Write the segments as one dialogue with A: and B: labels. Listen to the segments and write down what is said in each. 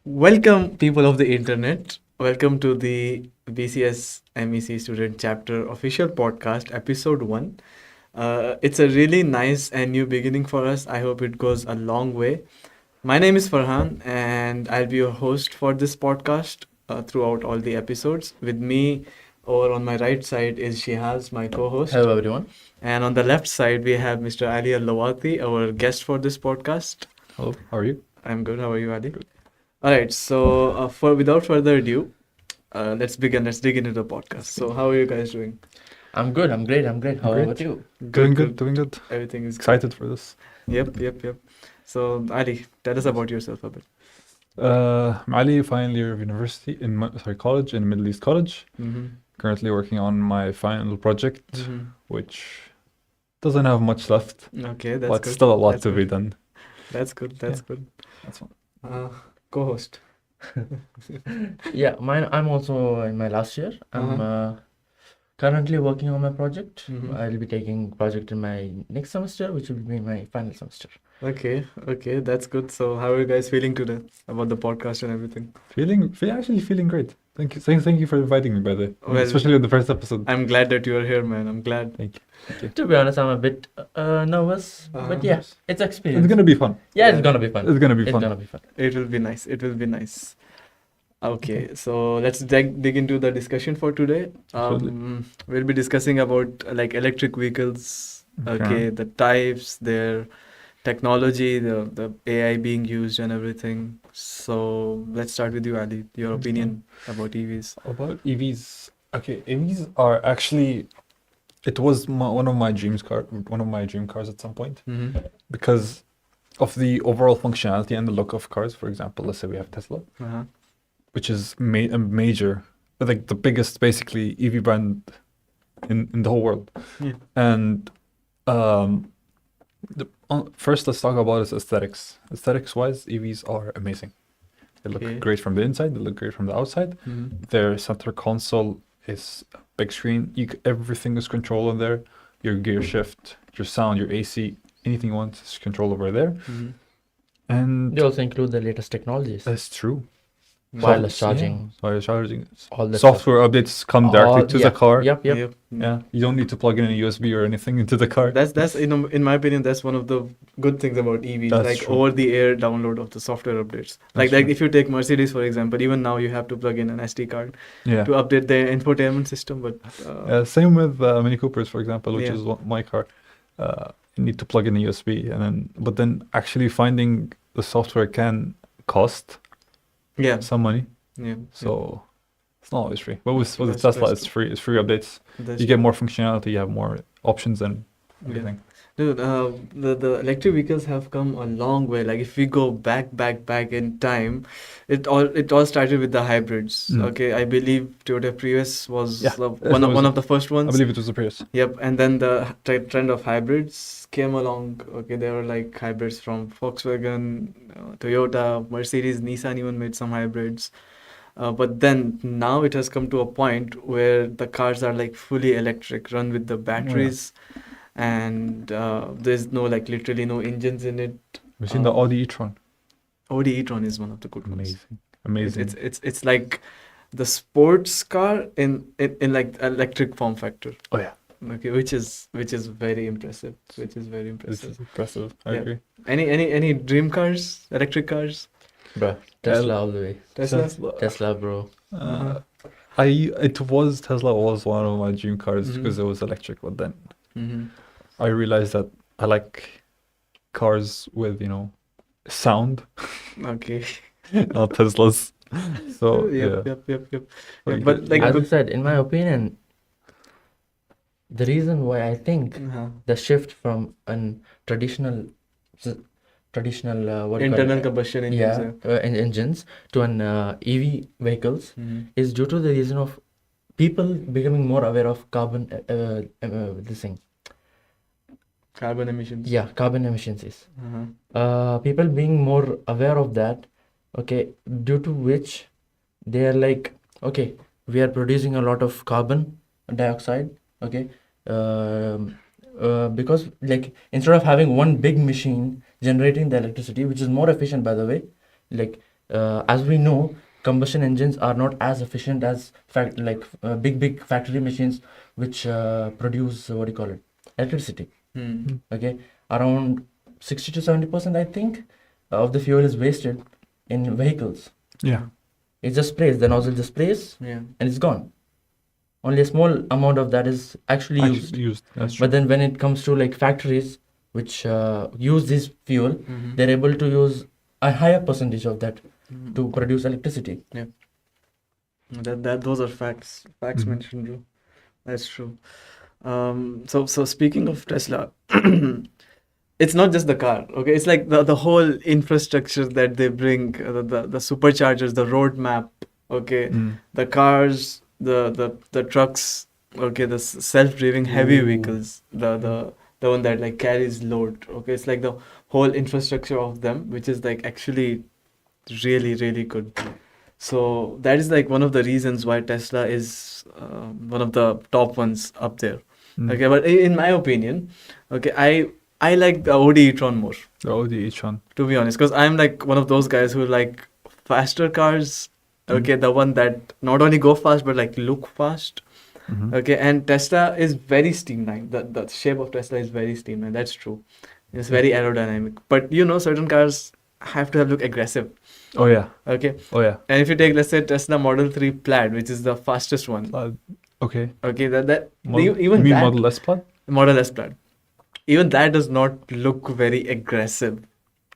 A: Welcome, people of the internet. Welcome to the BCS MEC Student Chapter official podcast, episode 1. It's a really nice and new beginning for us. I hope it goes a long way. My name is Farhan, and I'll be your host for this podcast throughout all the episodes. With me, over on my right side, is Shihaz, my co host.
B: Hello, everyone.
A: And on the left side, we have Mr. Ali Al Lawati, our guest for this podcast.
B: Hello, how are you?
A: I'm good. How are you, Ali? All right. So, for without further ado, let's begin. Let's dig into the podcast. So, how are you guys doing?
B: I'm good. I'm great. How
C: Great.
B: about you?
C: Doing good.
A: Everything is
C: Excited for this.
A: good. Yep. So, Ali, tell us about yourself a bit.
C: I'm Ali, final year of university college in Middle East College.
A: Mm-hmm.
C: Currently working on my final project,
A: Mm-hmm.
C: which doesn't have much left,
A: Okay, that's
C: but
A: good.
C: still a lot
A: That's
C: to be
A: good.
C: done.
A: That's good. That's good.
C: That's fine.
A: Co-host.
B: Yeah, I'm also in my last year. I'm currently working on my project.
A: Mhm.
B: I'll be taking project in my next semester, which will be my final semester.
A: Okay, that's good. So, how are you guys feeling today about the podcast and everything?
C: Actually feeling great. Thank you. Thank you for inviting me, by the way.
A: Well,
C: Especially with the first episode.
A: I'm glad that you are here, man. I'm glad.
C: Thank you.
B: To be honest, I'm a bit nervous, but yeah, it's experience.
C: It's gonna be fun.
B: Yeah,
A: Yeah.
B: it's gonna be fun.
C: It's gonna be
B: It's
C: fun.
B: gonna be fun.
A: It will be nice. It will be nice. Okay, so let's dig into the discussion for today. We'll be discussing about like electric vehicles, okay, the types, their technology, the AI being used and everything. So let's start with you, Ali. Your opinion about EVs.
C: About EVs. Okay, EVs are actually. It was one of my dream cars at some point,
A: Mm-hmm.
C: because of the overall functionality and the look of cars. For example, let's say we have Tesla,
A: Uh-huh.
C: which is a major, like the biggest, basically EV brand in the whole world.
A: Yeah.
C: And first, let's talk about its aesthetics. Aesthetics wise, EVs are amazing. They look
A: Okay.
C: great from the inside. They look great from the outside.
A: Mm-hmm.
C: Their center console is a big screen. Everything is controlled in there. Your gear shift, your sound, your AC, anything you want is controlled over there.
A: Mm-hmm.
C: And
B: They also include the latest technologies,
C: that's true.
B: wireless
C: Yeah,
B: charging,
C: wireless charging.
B: all the
C: Software updates come directly to the car.
B: Yep.
A: Yep.
C: Yeah, you don't need to plug in a USB or anything into the car.
A: That's in my opinion, that's one of the good things about EVs,
C: That's
A: like
C: true.
A: over the air download of the software updates.
C: That's
A: Like
C: true.
A: if you take Mercedes for example, even now you have to plug in an SD card
C: Yeah.
A: to update their infotainment system. But
C: Same with Mini Coopers, for example, which
A: Yeah.
C: is my car. You need to plug in a USB, but then actually finding the software can cost
A: yeah,
C: some money.
A: yeah.
C: So it's not always free. But with
A: That's-
C: Tesla,
A: that's
C: it's free. It's free updates.
A: That's
C: You get more functionality. You have more options and
A: Yeah.
C: everything.
A: Dude, the electric vehicles have come a long way. Like if we go back in time, it all started with the hybrids.
C: Mm.
A: Okay, I believe Toyota Prius was
C: Yeah,
A: one
C: it was-
A: of the first
C: I
A: ones.
C: believe it was a Prius.
A: Yep, and then the trend of hybrids came along. Okay, there were like hybrids from Volkswagen, Toyota, Mercedes, Nissan even made some hybrids. But then now it has come to a point where the cars are like fully electric, run with the batteries, and there's no like literally no engines in it.
C: We've seen the
A: Um,
C: Audi e-tron.
A: Audi e-tron is one of the good ones.
C: Amazing.
A: It's like the sports car in like electric form factor.
C: Oh yeah,
A: Okay, which is very impressive.
C: this is impressive. I
A: Yeah.
C: agree.
A: Any dream cars, electric cars?
B: bro. Tesla all the way.
A: Tesla.
B: Tesla, bro.
C: Uh, Tesla was one of my dream cars
A: Mhm.
C: because it was electric, but then
A: Mm-hmm.
C: I realized that I like cars with sound,
A: Okay.
C: not Teslas. So yeah.
A: Yep. Yeah,
C: Like,
A: but like,
B: As I said, in my opinion, the reason why I think
A: uh-huh.
B: the shift from an traditional what do you call
A: internal
B: it?
A: combustion engines.
B: Engines to an EV vehicles
A: Mhm.
B: is due to the reason of people becoming more aware of carbon this thing.
A: Carbon emissions.
B: Yeah, carbon emissions is.
A: Uh-huh.
B: People being more aware of that, okay, due to which they are like, okay, we are producing a lot of carbon dioxide, okay, because like instead of having one big machine generating the electricity, which is more efficient by the way, like As we know, combustion engines are not as efficient as big factory machines which produce what do you call it, electricity.
A: Hmm.
B: Okay, around 60 to 70%, I think, of the fuel is wasted in vehicles.
C: Yeah.
B: It just sprays, the nozzle just sprays,
A: Yeah.
B: and it's gone. Only a small amount of that is actually used.
C: Actually used. That's true.
B: But then when it comes to like factories which use this fuel,
A: Mhm.
B: they're able to use a higher percentage of that
A: Mhm.
B: to produce electricity.
A: That those are facts. Facts
C: Mhm.
A: mentioned, bro. That's true. So speaking of Tesla, it's not just the car, okay? It's like the whole infrastructure that they bring, the superchargers, the roadmap, okay?
C: Mm.
A: The cars, the trucks, okay? The self-driving heavy
C: Ooh.
A: vehicles, the one that like carries load, okay? It's like the whole infrastructure of them, which is like actually really, really good. So that is like one of the reasons why Tesla is one of the top ones up there.
C: Mm.
A: Okay, but in my opinion, okay, I like the Audi e-tron more,
C: The Audi e-tron.
A: to be honest, because I'm like one of those guys who like faster cars.
C: Mm.
A: Okay, the one that not only go fast but like look fast.
C: Mhm.
A: Okay, and Tesla is very streamlined. The shape of Tesla is very streamlined. That's true. It's very aerodynamic. But you know, certain cars have to have look aggressive.
C: Oh yeah.
A: Okay,
C: Oh yeah.
A: and if you take, let's say, Tesla Model 3 Plaid, which is the fastest one.
C: Okay.
A: Okay, that
C: Model,
A: even
C: you mean
A: that
C: Model S Plaid?
A: Model S Plaid, even that does not look very aggressive.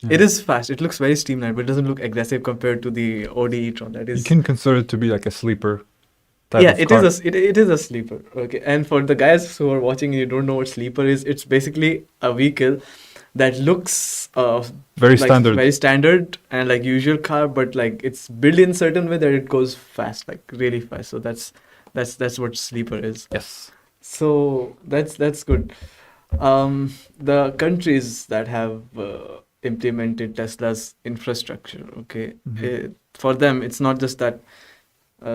A: It is fast. It looks very streamlined, but it doesn't look aggressive compared to the Audi e-tron. That
C: You
A: is,
C: can consider it to be like a sleeper type
A: yeah,
C: of
A: it
C: car.
A: is it is a sleeper. Okay, and for the guys who are watching, you don't know what sleeper is. It's basically a vehicle that looks
C: Very
A: like
C: standard.
A: very standard and like usual car, but like it's built in certain way that it goes fast, like really fast. So that's what sleeper is.
C: Yes.
A: So that's good. The countries that have implemented Tesla's infrastructure, okay,
C: Mhm.
A: for them it's not just that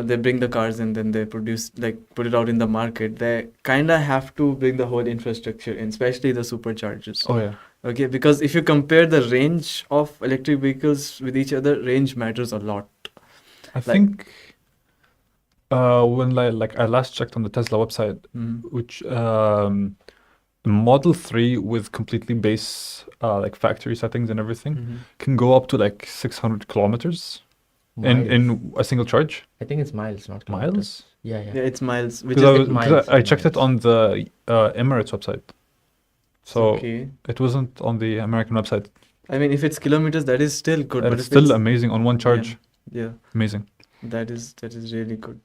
A: they bring the cars and then they produce, like, put it out in the market. They kind of have to bring the whole infrastructure in, especially the superchargers.
C: Oh yeah.
A: Okay, because if you compare the range of electric vehicles with each other, range matters a lot.
C: I think when I last checked on the Tesla website,
A: Mhm.
C: which the Model 3 with completely base like factory settings and everything
A: Mhm.
C: can go up to like 600 kilometers in a single charge.
B: I think it's miles, not kilometers.
C: Miles?
B: Yeah, yeah.
A: Yeah, it's miles, which
C: Because
A: is
B: miles,
C: I checked it
B: miles.
C: on the Emirates website, so
A: okay.
C: it wasn't on the American website.
A: I mean, if it's kilometers, that is still good.
C: And
A: But
C: it's
A: if
C: still
A: it's
C: amazing on one charge.
A: yeah,
C: Amazing.
A: that is really good.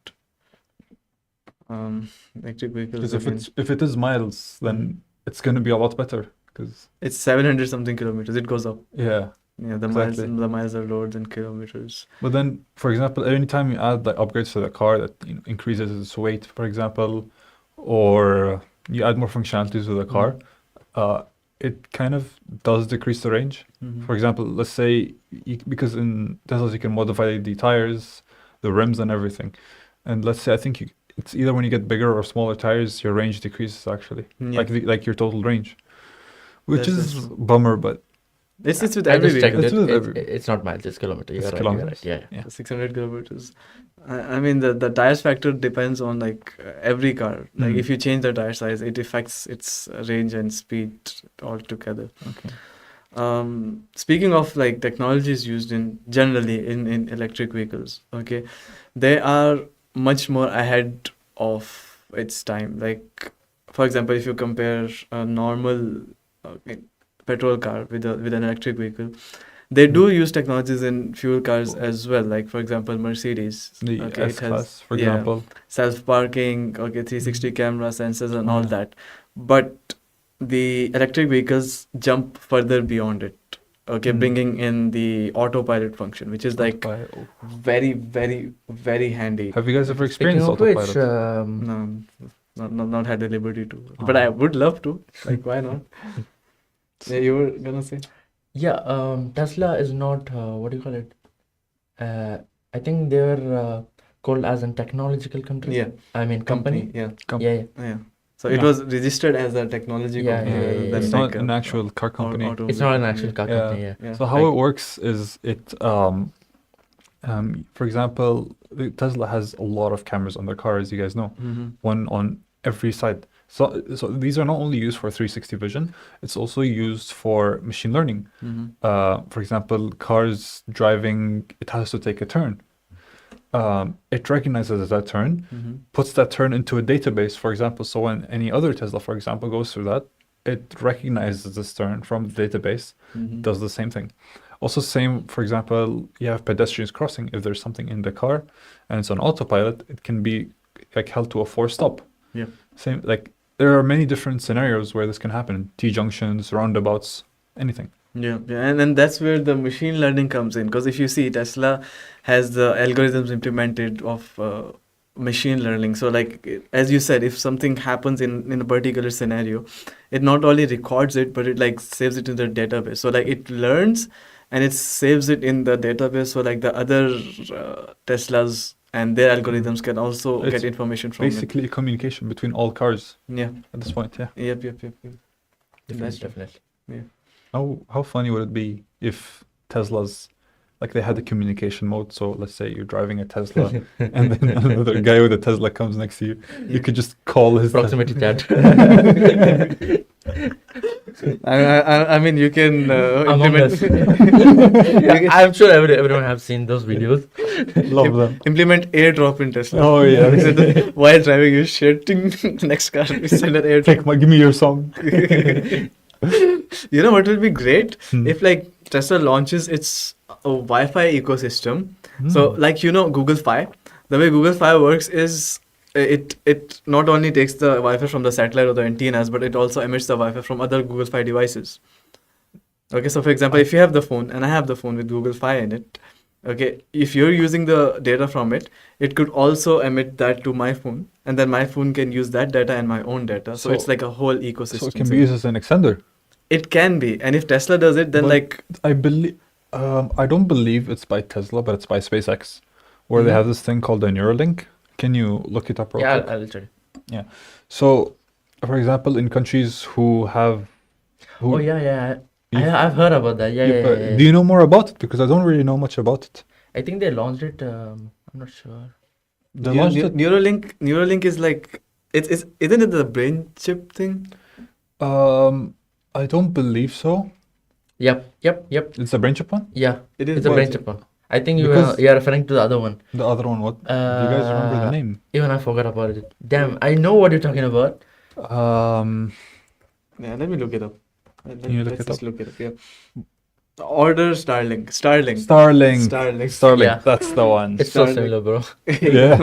A: Electric vehicles.
C: Because
A: Again,
C: if it is miles, then it's going to be a lot better. Because
A: it's 700 something kilometers. It goes up.
C: yeah.
A: Yeah,
C: Exactly.
A: the miles are lower than kilometers.
C: But then, for example, anytime you add like upgrades to the car that increases its weight, for example, or you add more functionalities to the car, it kind of does decrease the range.
A: Mhm.
C: For example, let's say because in Teslas you can modify the tires, the rims, and everything. And let's say I think it's either when you get bigger or smaller tires, your range decreases actually,
A: Yeah.
C: like your total range, which
A: That's
C: is
A: true.
C: bummer, but
A: It's with
B: I
A: every
B: just checked
A: vehicle.
C: It's
B: it.
C: with
B: It's not miles, it's kilometer.
C: It's
B: You're right,
C: kilometers?
B: Yeah, yeah.
C: yeah.
A: The 600 kilometers. I mean, the tires factor depends on like every car. Like if you change the tire size, it affects its range and speed altogether.
C: Okay.
A: Speaking of like technologies used in generally in electric vehicles, okay, they are much more ahead of its time. Like, for example, if you compare a normal petrol car with an electric vehicle, they do use technologies in fuel cars as well. Like, for example, Mercedes.
C: The
A: Okay,
C: S
A: it has
C: class, for example.
A: self-parking, okay, 360 camera sensors and all
C: Oh.
A: that. But the electric vehicles jump further beyond it. Okay, bringing in the autopilot function, which is like
C: Autopilot.
A: very, very, very handy.
C: Have you guys ever
B: Speaking
C: experienced
B: of which,
C: autopilot?
A: No, not had the liberty to, but I would love to. Like, why not? Yeah, you were gonna say?
B: Tesla is not what do you call it? I think they're called as a technological country.
A: Yeah,
B: I mean company.
A: Yeah,
B: Yeah,
A: yeah. So it
C: Yeah.
A: was registered as a technology
B: Yeah,
A: company
B: yeah,
A: rather
B: yeah,
A: than
C: It's
B: yeah.
C: not
A: like
C: an
A: a
C: actual car company.
A: auto
B: it's not an
A: company.
B: actual car
C: Yeah.
B: company. Yeah.
A: Yeah.
C: So how
B: Like-
C: it works is it For example, Tesla has a lot of cameras on their car, as you guys know, one on every side. So these are not only used for 360 vision, it's also used for machine learning. For example, cars driving, it has to take a turn. It recognizes that turn, puts that turn into a database, for example. So when any other Tesla, for example, goes through that, it recognizes this turn from the database, does the same thing. Also, same, for example, you have pedestrians crossing. If there's something in the car and it's on autopilot, it can be like held to a forced stop.
A: Yeah.
C: Same, like there are many different scenarios where this can happen. T-junctions, roundabouts, anything.
A: Yeah, and that's where the machine learning comes in, because if you see, Tesla has the algorithms implemented of machine learning. So like as you said, if something happens in a particular scenario, it not only records it, but it like saves it in the database. So like it learns and it saves it in the database. So like the other Teslas and their algorithms can also
C: It's
A: get information from it.
C: Basically, a communication between all cars
A: Yeah.
C: at this point. Yeah.
A: Yep. That's
B: Definitely.
C: How funny would it be if Teslas, like they had the communication mode? So let's say you're driving a Tesla, and then another guy with a Tesla comes next to you. You could just call his
B: Proximity chat.
A: I mean, you can
B: Among
A: implement.
B: Us. Yeah, I'm sure everyone have seen those videos.
C: Love them.
A: Implement airdrop in Tesla.
C: Oh yeah.
A: While driving, you're shitting the next car. We send an airdrop.
C: Give me your song.
A: You know what would be great
C: Hmm.
A: if like Tesla launches its Wi-Fi ecosystem. So like Google Fi. The way Google Fi works is it not only takes the Wi-Fi from the satellite or the antennas, but it also emits the Wi-Fi from other Google Fi devices. Okay, so for example, if you have the phone and I have the phone with Google Fi in it, okay, if you're using the data from it, it could also emit that to my phone, and then my phone can use that data and my own data. So it's
C: So-
A: like a whole ecosystem.
C: So it can be
A: thing.
C: used as an extender.
A: It can be, and if Tesla does it, then
C: But
A: like
C: I believe. I don't believe it's by Tesla, but it's by SpaceX, where they
A: Mhm.
C: have this thing called the Neuralink. Can you look it up real
B: Yeah,
C: quick?
B: I'll tell you.
C: So, for example, in countries who have, who,
B: Oh yeah.
C: You-
B: I've heard about that. Yeah.
C: but do you know more about it? Because I don't really know much about it.
B: I think they launched it. I'm not sure.
C: They launched it.
A: Neuralink is like it's isn't it the brain chip thing?
C: I don't believe so.
B: Yep.
C: It's a brain chip one.
B: Yeah,
A: It is
B: it's a
A: what?
B: brain chip one. I think
C: Because-
B: you're referring to the other one.
C: The other one, what? Do you guys remember the name?
B: Even I forgot about it. Damn, I know what you're talking about.
A: Yeah, let me look it up.
C: Can you look
A: Let's
C: it
A: just
C: up?
A: look it up. Yeah. Order Starlink. Starlink.
C: Starlink.
B: Yeah.
C: That's the one.
B: It's so
A: Starlink.
B: similar, bro.
C: Yeah.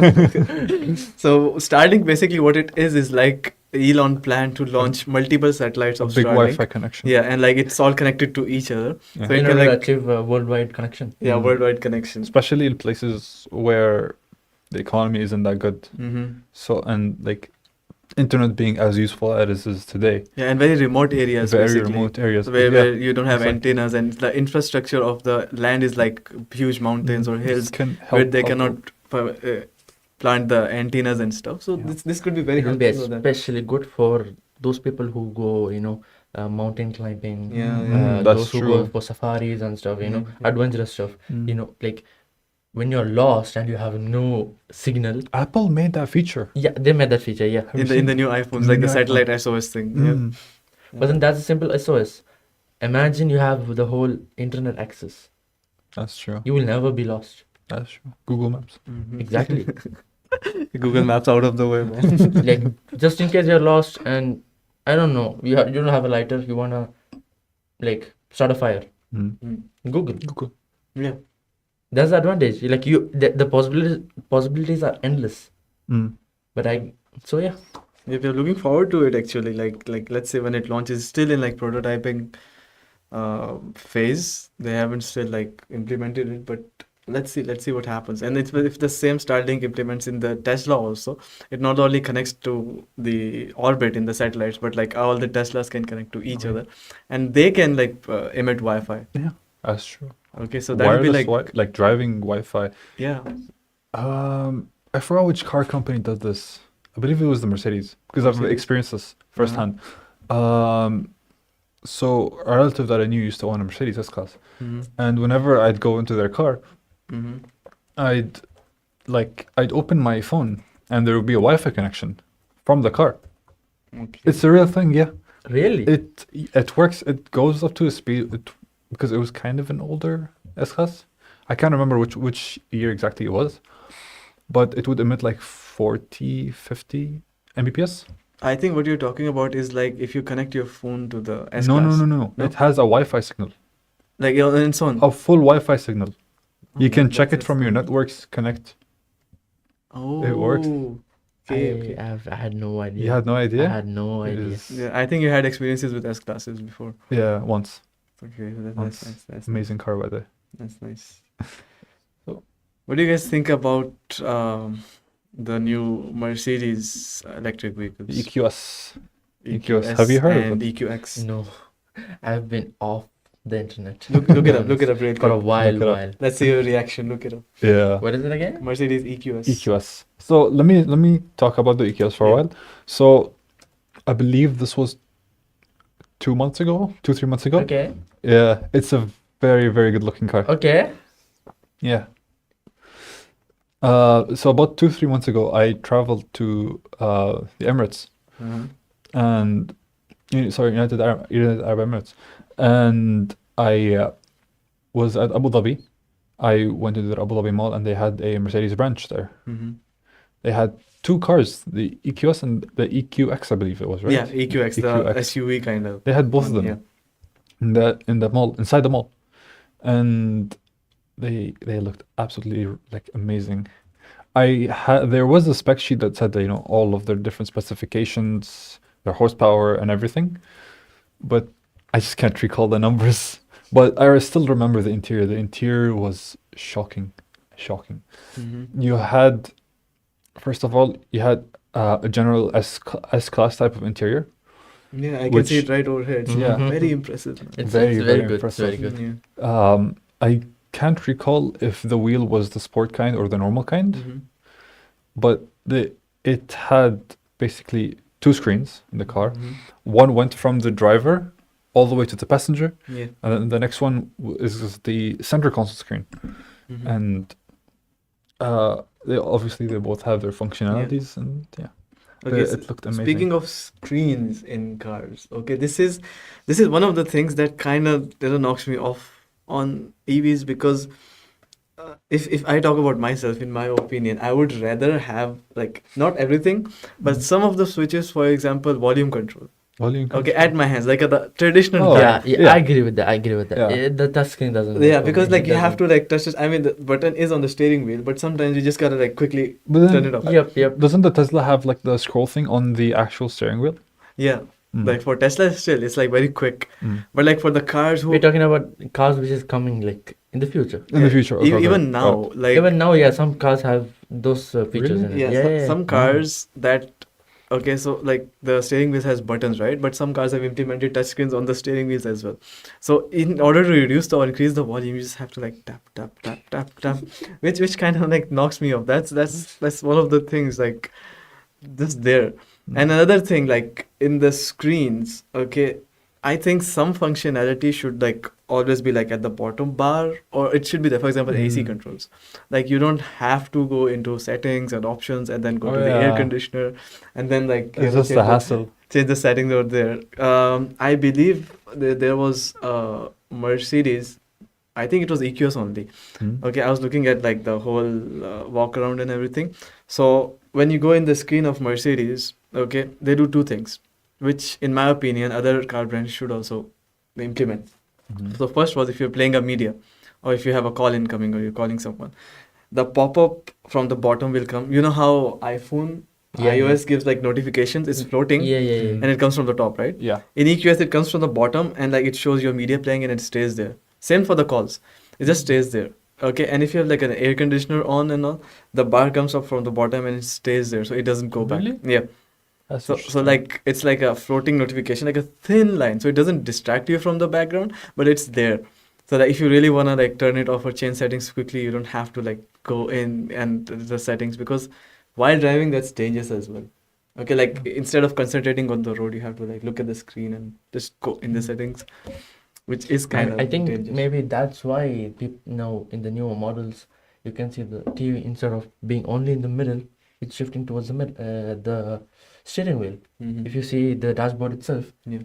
A: So Starlink basically what it is like Elon planned to launch multiple satellites
C: A
A: of
C: big
A: Starlink.
C: Wi-Fi connection.
A: Yeah, and like it's all connected to each other.
C: Yeah.
A: So you
B: In
A: can
B: order to
A: like
B: achieve worldwide connection.
A: yeah, worldwide connection.
C: Especially in places where the economy isn't that good.
A: Mm-hmm.
C: So, and like internet being as useful as it is today,
A: Yeah, and very remote areas.
C: very
A: basically.
C: remote areas.
A: Where,
C: Yeah,
A: where you don't have
C: exactly.
A: antennas and the infrastructure of the land is like huge mountains or
C: This
A: hills
C: can
A: where
C: help
A: they
C: out.
A: cannot plant the antennas and stuff. So
B: Yeah.
A: this could be very
B: It will be
A: helpful for that.
B: especially good for those people who go, mountain climbing.
A: Yeah,
C: Mm,
B: Those
C: that's
B: who
C: true.
B: go for safaris and stuff,
A: Mhm.
B: adventurous stuff.
C: Mm.
B: Like when you're lost and you have no signal.
C: Apple made that feature.
B: Yeah, they made that feature. Yeah,
C: Have you
A: In the
C: seen-
A: new iPhones,
C: the
A: like the
C: new
A: satellite SOS thing. Yeah.
C: Mm.
B: but then that's a simple SOS. Imagine you have the whole internet access.
C: That's true.
B: You will never be lost.
C: That's true. Google Maps.
A: Mhm.
B: Exactly.
A: Google Maps out of the way, man.
B: Like just in case you're lost and I don't know, you don't have a lighter, you wanna like start a fire.
C: Mm.
B: Google.
C: Google.
A: Yeah.
B: That's the advantage. Like the possibilities are endless.
C: Mm.
B: But so yeah.
A: If you're looking forward to it, actually, like let's say when it launches, still in like prototyping phase. They haven't still like implemented it, but let's see what happens. And it's if the same Starlink implements in the Tesla also, it not only connects to the orbit in the satellites, but like all the Teslas can connect to each
C: Okay.
A: other, and they can like emit Wi-Fi.
C: That's true.
A: Okay, so that would be
C: Wireless
A: like
C: like driving Wi-Fi.
A: yeah.
C: I forgot which car company does this. I believe it was the Mercedes because I've
A: Mercedes?
C: experienced this firsthand. So a relative that I knew used to own a Mercedes S-Class,
A: Mm-hmm.
C: and whenever I'd go into their car,
A: Mm-hmm.
C: I'd I'd open my phone and there would be a Wi-Fi connection from the car.
A: Okay.
C: It's a real thing, yeah.
B: Really?
C: It works. It goes up to a speed because it was kind of an older S-Class. I can't remember which year exactly it was, but it would emit like 40, 50 Mbps.
A: I think what you're talking about is like if you connect your phone to the S
C: No, no,
A: class.
C: no, no, no.
A: No?
C: It has a Wi-Fi signal,
A: Like and so on.
C: a full Wi-Fi signal. You
A: Oh,
C: can check
A: that's
C: it from your
A: nice.
C: networks. Connect.
A: Oh,
C: It works.
A: okay.
B: I had no idea.
C: You had no
B: I
C: idea?
B: had no
C: It
B: idea.
C: is-
A: Yeah, I think you had experiences with S classes before.
C: Yeah, once.
A: Okay, that's
C: Once.
A: nice. That's
C: Amazing car by the way.
A: That's nice.
C: So-
A: What do you guys think about the new Mercedes electric vehicles?
C: EQS. EQS. Have you heard of
A: and
C: it?
A: EQX.
B: No, I've been off the internet.
A: Look it up. Look it up real
B: For a
A: quick.
B: while.
C: Look it up.
B: While.
A: Let's see your reaction. Look it up.
C: Yeah.
B: What is it again?
A: Mercedes EQS.
C: EQS. So let me talk about the EQS for a
A: Yeah.
C: while. So I believe this was 2 months ago, 3 months ago.
B: Okay.
C: Yeah, it's a very, very good looking car.
B: Okay.
C: Yeah. So about 3 months ago, I traveled to the Emirates and United Arab Emirates, and I was at Abu Dhabi. I went to the Abu Dhabi Mall, and they had a Mercedes branch there.
A: Mm-hmm.
C: They had two cars, the EQS and the EQX, I believe it was, right?
A: Yeah, EQX, the
C: EQX.
A: SUV kind of.
C: They had both of
A: one,
C: them
A: yeah.
C: in the mall, inside the mall, and they looked absolutely like amazing. There was a spec sheet that said that, all of their different specifications, their horsepower and everything, but I just can't recall the numbers. But I still remember the interior. The interior was shocking.
A: Mm-hmm.
C: You had, first of all, a general S-Class type of interior.
A: Yeah, I can see
C: Which-
A: it right over here. It's
C: Yeah.
A: very impressive.
B: It's
C: Very,
B: very
C: very
B: good. It's
C: impressive.
B: very good.
A: Yeah.
C: I can't recall if the wheel was the sport kind or the normal kind,
A: Mm-hmm.
C: but it had basically two screens in the car.
A: Mhm.
C: One went from the driver all the way to the passenger,
A: Yeah.
C: and then the next one is the center console screen.
A: Mhm.
C: And they both have their functionalities, and yeah,
A: Okay,
C: it looked amazing.
A: speaking of screens in cars, okay, this is one of the things that kind of knocks me off on EVs because if I talk about myself, in my opinion, I would rather have like not everything, but some of the switches, for example, volume control.
C: Volume
A: Okay,
C: control.
A: at my hands, like at the traditional
C: Oh,
A: type.
B: Yeah, I agree with that.
C: Yeah.
B: The touchscreen doesn't.
A: Yeah,
B: work for
A: because
B: me.
A: like
B: It
A: you have
B: doesn't.
A: to like touch it. I mean, the button is on the steering wheel, but sometimes you just gotta like quickly
C: But then,
A: turn it off.
B: Yep.
C: doesn't the Tesla have like the scroll thing on the actual steering wheel?
A: Yeah,
C: Mm.
A: like for Tesla, still it's like very quick.
C: Mm.
A: But like for the cars who
B: We're talking about cars which is coming like in the future.
C: In the future, okay,
A: even
C: okay.
A: now,
C: Oh.
A: like
B: Even now, yeah, some cars have those features
C: Really?
B: in it.
A: yeah,
B: Yeah,
A: some cars that okay, so like the steering wheel has buttons, right? But some cars have implemented touchscreens on the steering wheels as well. So in order to reduce or increase the volume, you just have to like tap, which kind of like knocks me off. That's one of the things like just there.
C: Mm.
A: And another thing, like in the screens, okay, I think some functionality should like always be like at the bottom bar, or it should be there. For example, AC
C: Mm.
A: controls. Like you don't have to go into settings and options and then go
C: Oh,
A: to the air
C: yeah.
A: conditioner and then like
C: It's just a hassle.
A: change the settings over there. I believe there was Mercedes. I think it was EQS only.
C: Mm.
A: Okay, I was looking at like the whole walk around and everything. So when you go in the screen of Mercedes, okay, they do two things, which in my opinion, other car brands should also implement.
C: Mhm.
A: So first was if you're playing a media, or if you have a call incoming, or you're calling someone, the pop-up from the bottom will come. You know how iPhone,
B: Yeah.
A: iOS gives like notifications, it's floating,
B: Yeah.
A: and it comes from the top, right?
C: Yeah.
A: In EQS, it comes from the bottom and like it shows your media playing and it stays there. Same for the calls, it just stays there. Okay, and if you have like an air conditioner on and all, the bar comes up from the bottom and it stays there, so it doesn't go back.
C: Really?
A: Yeah.
C: That's
A: So
C: interesting.
A: like it's like a floating notification, like a thin line, so it doesn't distract you from the background, but it's there. So that if you really wanna like turn it off or change settings quickly, you don't have to like go in and the settings, because while driving that's dangerous as well. Okay, like instead of concentrating on the road, you have to like look at the screen and just go in the settings, which is kind of
B: I think
A: dangerous.
B: maybe that's why people now in the newer models, you can see the TV instead of being only in the middle, it's shifting towards the steering wheel.
A: Mhm.
B: If you see the dashboard itself,
A: Yeah.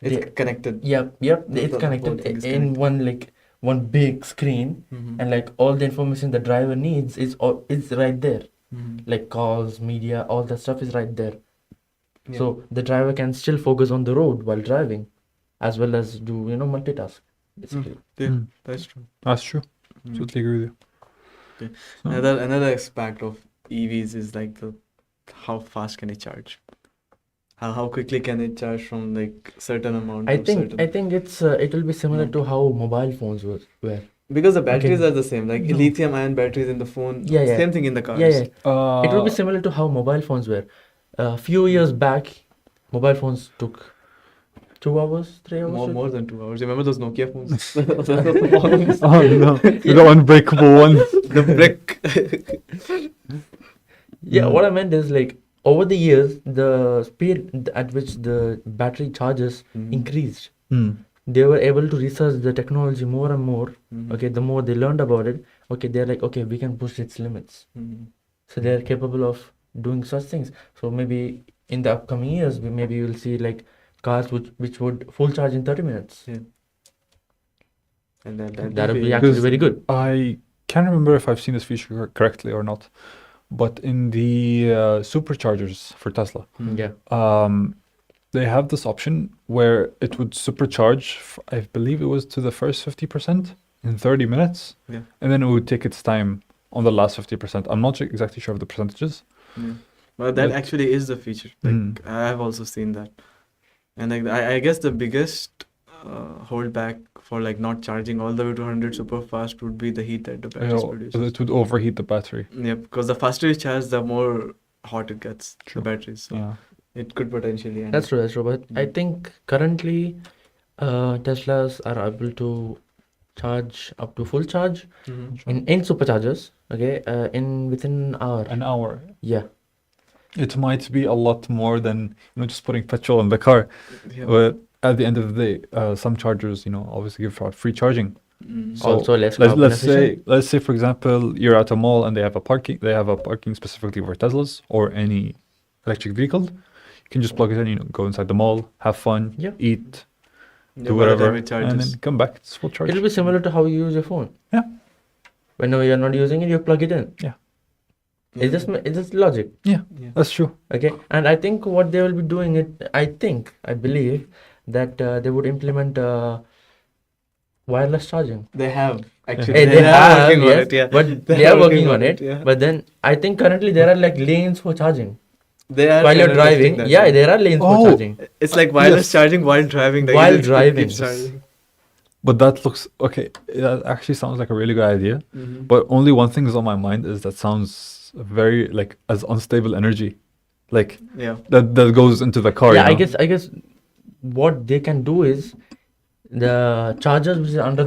A: It's
B: they,
A: connected.
B: yep, it's
A: The whole
B: connected
A: thing is
B: in
A: connected.
B: one one big screen,
A: Mhm.
B: and like all the information the driver needs is right there.
A: Mhm.
B: Like calls, media, all that stuff is right there.
A: Yeah.
B: So the driver can still focus on the road while driving, as well as do multitask basically.
A: Yeah,
C: Mm.
A: that's true.
C: That's true.
A: Mm.
C: Totally agree with you.
A: Okay.
C: So-
A: Another aspect of EVs is like how fast can it charge? How quickly can it charge from like certain amount
B: I
A: to
B: think
A: certain
B: it will be similar to
A: amount?
B: how mobile phones were.
A: Because the batteries
B: Okay.
A: are the same, like
C: No.
A: lithium ion batteries in the phone.
B: Yeah, yeah.
A: Same thing in the cars.
B: Yeah, yeah. It will be
C: Uh,
B: similar to how mobile phones were. A few years back, mobile phones took 2 hours, 3 hours.
A: More than 2 hours. Remember those Nokia phones?
C: oh no, the unbreakable one.
A: The brick.
B: Yeah,
C: Mm.
B: what I meant is like over the years, the speed at which the battery charges
A: Mhm.
B: increased.
C: Mm.
B: They were able to research the technology more and more.
A: Mhm.
B: Okay, the more they learned about it, okay, they're like, okay, we can push its limits.
A: Mhm.
B: So they're capable of doing such things. So maybe in the upcoming years, maybe you will see like cars which would full charge in 30 minutes.
A: Yeah. And that
B: That
A: would
B: would be actually
C: Because
B: very good.
C: I can't remember if I've seen this feature correctly or not, but in the superchargers for Tesla,
A: Mhm.
B: Yeah.
C: they have this option where it would supercharge, I believe it was to the first 50% in 30 minutes,
A: Yeah.
C: and then it would take its time on the last 50%. I'm not exactly sure of the percentages.
A: Yeah. Well, that
C: But-
A: actually is the feature. Like
C: Mm.
A: I have also seen that, and like I guess the biggest holdback for like not charging all the way to 100 super fast would be the heat that the batteries produce.
C: It would overheat the battery.
A: Yeah, because the faster you charge, the more hot it gets,
C: True.
A: the batteries. So
C: Yeah.
A: it could potentially end
B: That's
A: up-
B: true, that's true. But I
A: Mm.
B: think currently Teslas are able to charge up to full charge
A: Mhm.
B: in superchargers, okay, in within an hour.
C: An hour.
B: Yeah.
C: It might be a lot more than just putting petrol in the car.
A: Yeah.
C: But at the end of the day, some chargers, obviously give out free charging.
A: Mm.
C: So
B: Also less
C: let's
B: carbon efficient.
C: let's say for example you're at a mall and they have a parking specifically for Teslas or any electric vehicle. You can just plug it in, go inside the mall, have fun,
B: Yeah.
C: eat,
A: Yeah,
C: do
A: by the time
C: whatever,
A: it
C: and
A: charges.
C: then come back. It's full charge.
B: It'll be similar to how you use your phone.
C: Yeah.
B: Whenever you're not using it, you plug it in.
A: Yeah.
B: It's just logic.
A: Yeah.
C: That's true.
B: Okay, and I think what they will be doing I believe that they would implement wireless charging.
A: They have actually.
B: Hey, they
A: are
B: have,
A: working on
B: yes,
A: it, yeah.
B: but they are working on it.
A: yeah.
B: But then I think currently there are like lanes for charging
A: They are
B: while you're
A: kind of testing
B: driving.
A: that,
B: Yeah, there are lanes for
C: Oh.
B: charging.
A: It's like wireless
C: Yes.
A: charging while driving. Like
B: While
A: it
B: driving.
A: keeps charging.
C: But that looks okay. That actually sounds like a really good idea.
A: Mhm.
C: But only one thing is on my mind is that sounds very like as unstable energy, like
A: Yeah.
C: that goes into the car.
B: Yeah,
C: you know?
B: I guess what they can do is the chargers which is under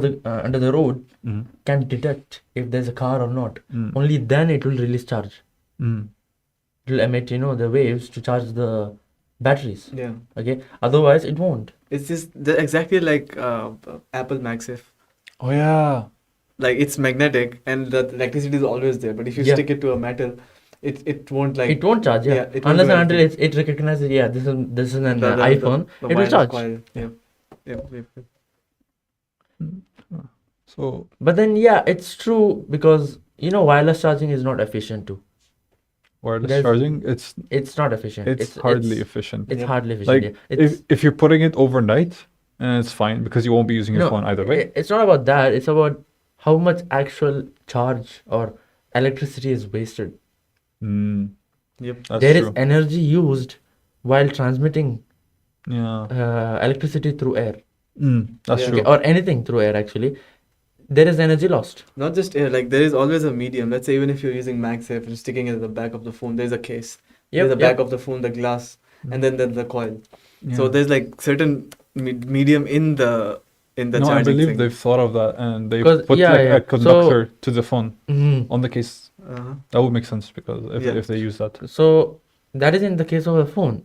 B: the road
C: Mm.
B: can detect if there's a car or not.
C: Mm.
B: Only then it will release charge.
C: Mm.
B: It will emit the waves to charge the batteries.
A: Yeah.
B: Okay, otherwise it won't.
A: It's just exactly like Apple MagSafe.
C: Oh yeah.
A: Like it's magnetic and the electricity is always there. But if you
B: Yeah.
A: stick it to a metal, it won't like
B: It won't charge. Yeah,
A: yeah, it won't
B: unless
A: do
B: and until
A: anything.
B: it recognizes. Yeah, this is an
A: the
B: iPhone.
A: the
B: It will
A: wireless
B: charge.
A: coil. Yeah. Yep.
C: So
B: But then yeah, it's true because wireless charging is not efficient too.
C: wireless
B: There's-
C: charging, it's
B: It's not efficient.
C: hardly
B: it's,
C: efficient.
B: it's
A: Yeah.
B: hardly efficient.
C: Like
B: yeah. It's
C: if you're putting it overnight, it's fine because you won't be using your
B: no,
C: phone either way.
B: It's not about that. It's about how much actual charge or electricity is wasted.
C: Mm,
A: Yep.
C: that's
B: There is
C: true.
B: energy used while transmitting
C: Yeah.
B: electricity through air.
C: That's
A: Yeah.
C: true.
B: Okay, or anything through air actually. There is energy lost.
A: Not just air. Like there is always a medium. Let's say even if you're using MagSafe and sticking it at the back of the phone, there's a case. There's the back of the phone, the glass, and then there's the coil. So
C: Yeah.
A: there's like certain medium in the
C: No, I
A: charging
C: believe
A: thing.
C: they've thought of that and they
B: 'Cause-
C: put
B: yeah,
C: like
B: yeah.
C: a conductor to the phone
B: Mhm.
C: on the case.
A: Uh-huh.
C: That would make sense because
A: Yeah.
C: if they use that.
B: So that is in the case of a phone.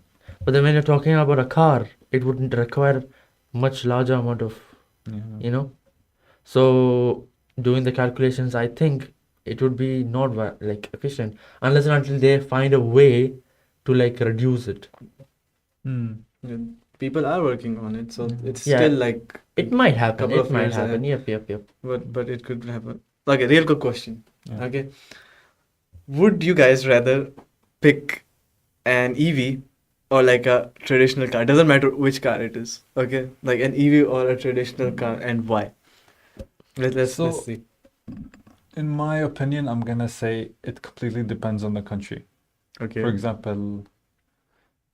B: But then when you're talking about a car, it wouldn't require much larger amount of,
C: Yeah.
B: So doing the calculations, I think it would be not like efficient unless and until they find a way to like reduce it.
C: Hmm.
A: Yeah, people are working on it, so it's
B: Yeah.
A: still like
B: It might happen.
A: couple
B: It
A: of
B: might
A: years
B: happen.
A: ahead.
B: Yep.
A: but it could happen. Okay, real quick question.
C: Yeah.
A: Okay, would you guys rather pick an EV or like a traditional car? Doesn't matter which car it is. Okay, like an EV or a traditional car, and why? Let's
C: So-
A: see.
C: In my opinion, I'm gonna say it completely depends on the country.
A: Okay.
C: For example,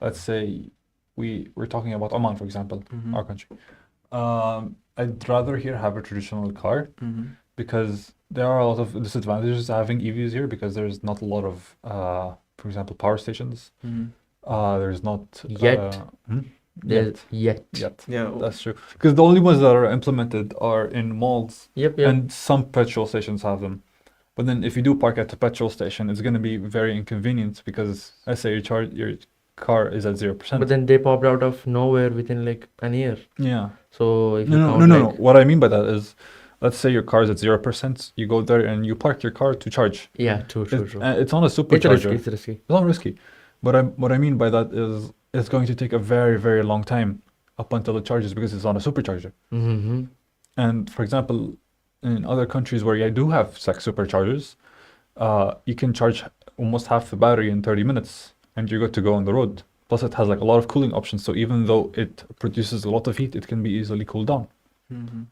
C: let's say we're talking about Oman, for example,
A: Mhm.
C: our country. I'd rather here have a traditional car
A: Mhm.
C: because there are a lot of disadvantages to having EVs here because there's not a lot of, for example, power stations.
A: Mhm.
C: There's not
B: Yet.
C: hmm?
B: There's yet.
C: Yet.
A: Yeah.
C: That's true. Because the only ones that are implemented are in malls,
B: Yep.
C: and some petrol stations have them. But then if you do park at a petrol station, it's going to be very inconvenient because let's say your car is at 0%.
B: But then they popped out of nowhere within like an year.
C: Yeah.
B: So if you
C: No.
B: count like,
C: What I mean by that is, let's say your car is at 0%, you go there and you park your car to charge.
B: yeah, true.
C: It's on a
B: It's
C: supercharger.
B: risky. It's risky.
C: It's not risky. But what I mean by that is it's going to take a very, very long time up until it charges because it's on a supercharger.
B: Mm-hmm.
C: And for example, in other countries where you do have sex superchargers, you can charge almost half the battery in 30 minutes and you're good to go on the road. Plus, it has like a lot of cooling options. So even though it produces a lot of heat, it can be easily cooled down.
A: Mhm.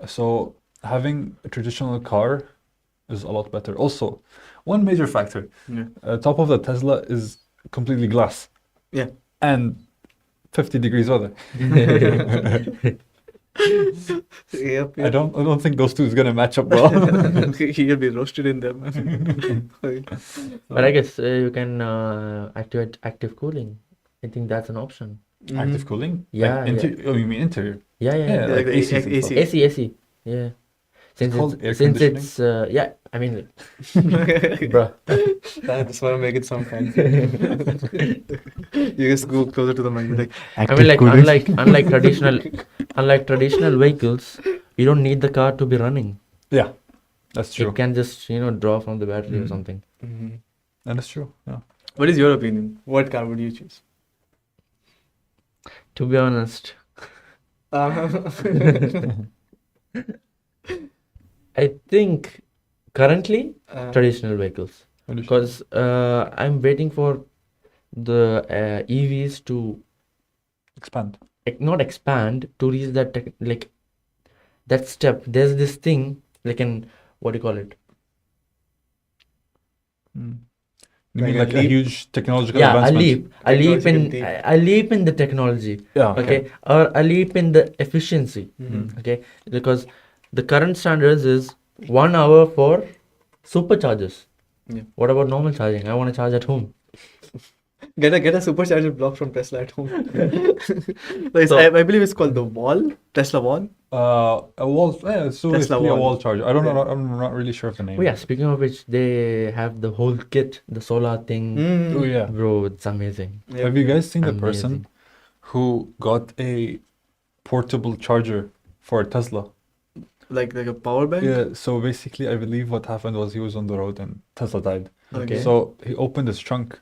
C: So having a traditional car is a lot better. Also, one major factor,
A: Yeah.
C: top of the Tesla is completely glass.
A: Yeah.
C: And 50 degrees weather.
A: Yep.
C: I don't think those two is gonna match up well.
A: He'll be roasted in there, man.
B: But I guess you can activate active cooling. I think that's an option.
C: Active cooling?
B: Yeah,
C: Like oh, you mean interior?
B: Yeah.
C: Yeah,
A: like the
C: ACs
A: AC.
C: and stuff.
B: AC. Yeah. Since
C: called
B: it's
C: air
B: since it's yeah. I mean, bruh.
A: I just want to make it sound fancy. You just go closer to the mic, like
B: I mean, like unlike traditional vehicles, you don't need the car to be running.
C: Yeah, that's true.
B: It can just draw from the battery or
C: Mm.
B: something.
A: Mhm.
C: That is true. Yeah.
A: What is your opinion? What car would you choose?
B: To be honest, I think currently traditional vehicles because I'm waiting for the EVs to
C: Expand.
B: not expand to reach that like that step. There's this thing like an what do you call it?
C: You mean
A: Like a
C: like a
A: leap?
C: huge technological
B: Yeah,
C: advancement?
B: a leap in
A: Technological
B: a leap in the technology.
C: Yeah.
B: Okay, or a leap in the efficiency.
A: Mhm.
B: Okay, because the current standards is 1 hour for superchargers.
A: Yeah.
B: What about normal charging? I want to charge at home.
A: Get a supercharger block from Tesla at home. Like,
B: So-
A: I believe it's called the wall, Tesla wall.
C: A wall. Yeah, so
A: Tesla
C: basically a
A: wall.
C: wall charger. I don't
A: Yeah.
C: know. I'm not really sure of the name.
B: Oh yeah, speaking of which, they have the whole kit, the solar thing.
A: Mm.
C: Oh yeah.
B: Bro, it's amazing.
A: Yeah.
C: Have you guys seen the
B: Amazing.
C: person who got a portable charger for a Tesla?
A: Like a power bank?
C: Yeah. So basically, I believe what happened was he was on the road and Tesla died.
A: Okay.
C: So he opened his trunk,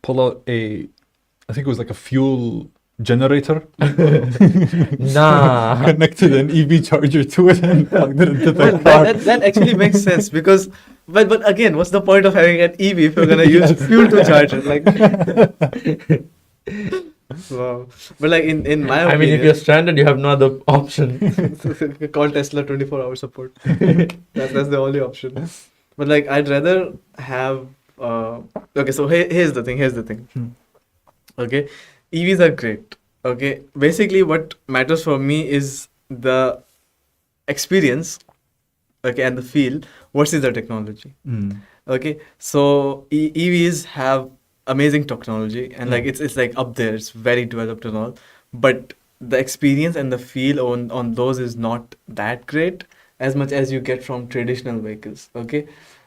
C: pulled out I think it was like a fuel generator,
B: Nah.
C: connected an EV charger to it and plugged it into the
A: Well,
C: car.
A: that actually makes sense because, but again, what's the point of having an EV if you're gonna use fuel to charge it? Like, wow. But like in my
B: I mean, if you're stranded, you have no other option.
A: call Tesla 24-hour support. That's the only option. But like, I'd rather have. Okay, so here's the thing. Okay, EVs are great. Okay, basically, what matters for me is the experience. Okay, and the feel versus the technology.
C: Mm.
A: Okay, so EVs have amazing technology and like it's like up there. It's very developed and all, but the experience and the feel on those is not that great as much as you get from traditional vehicles. Okay,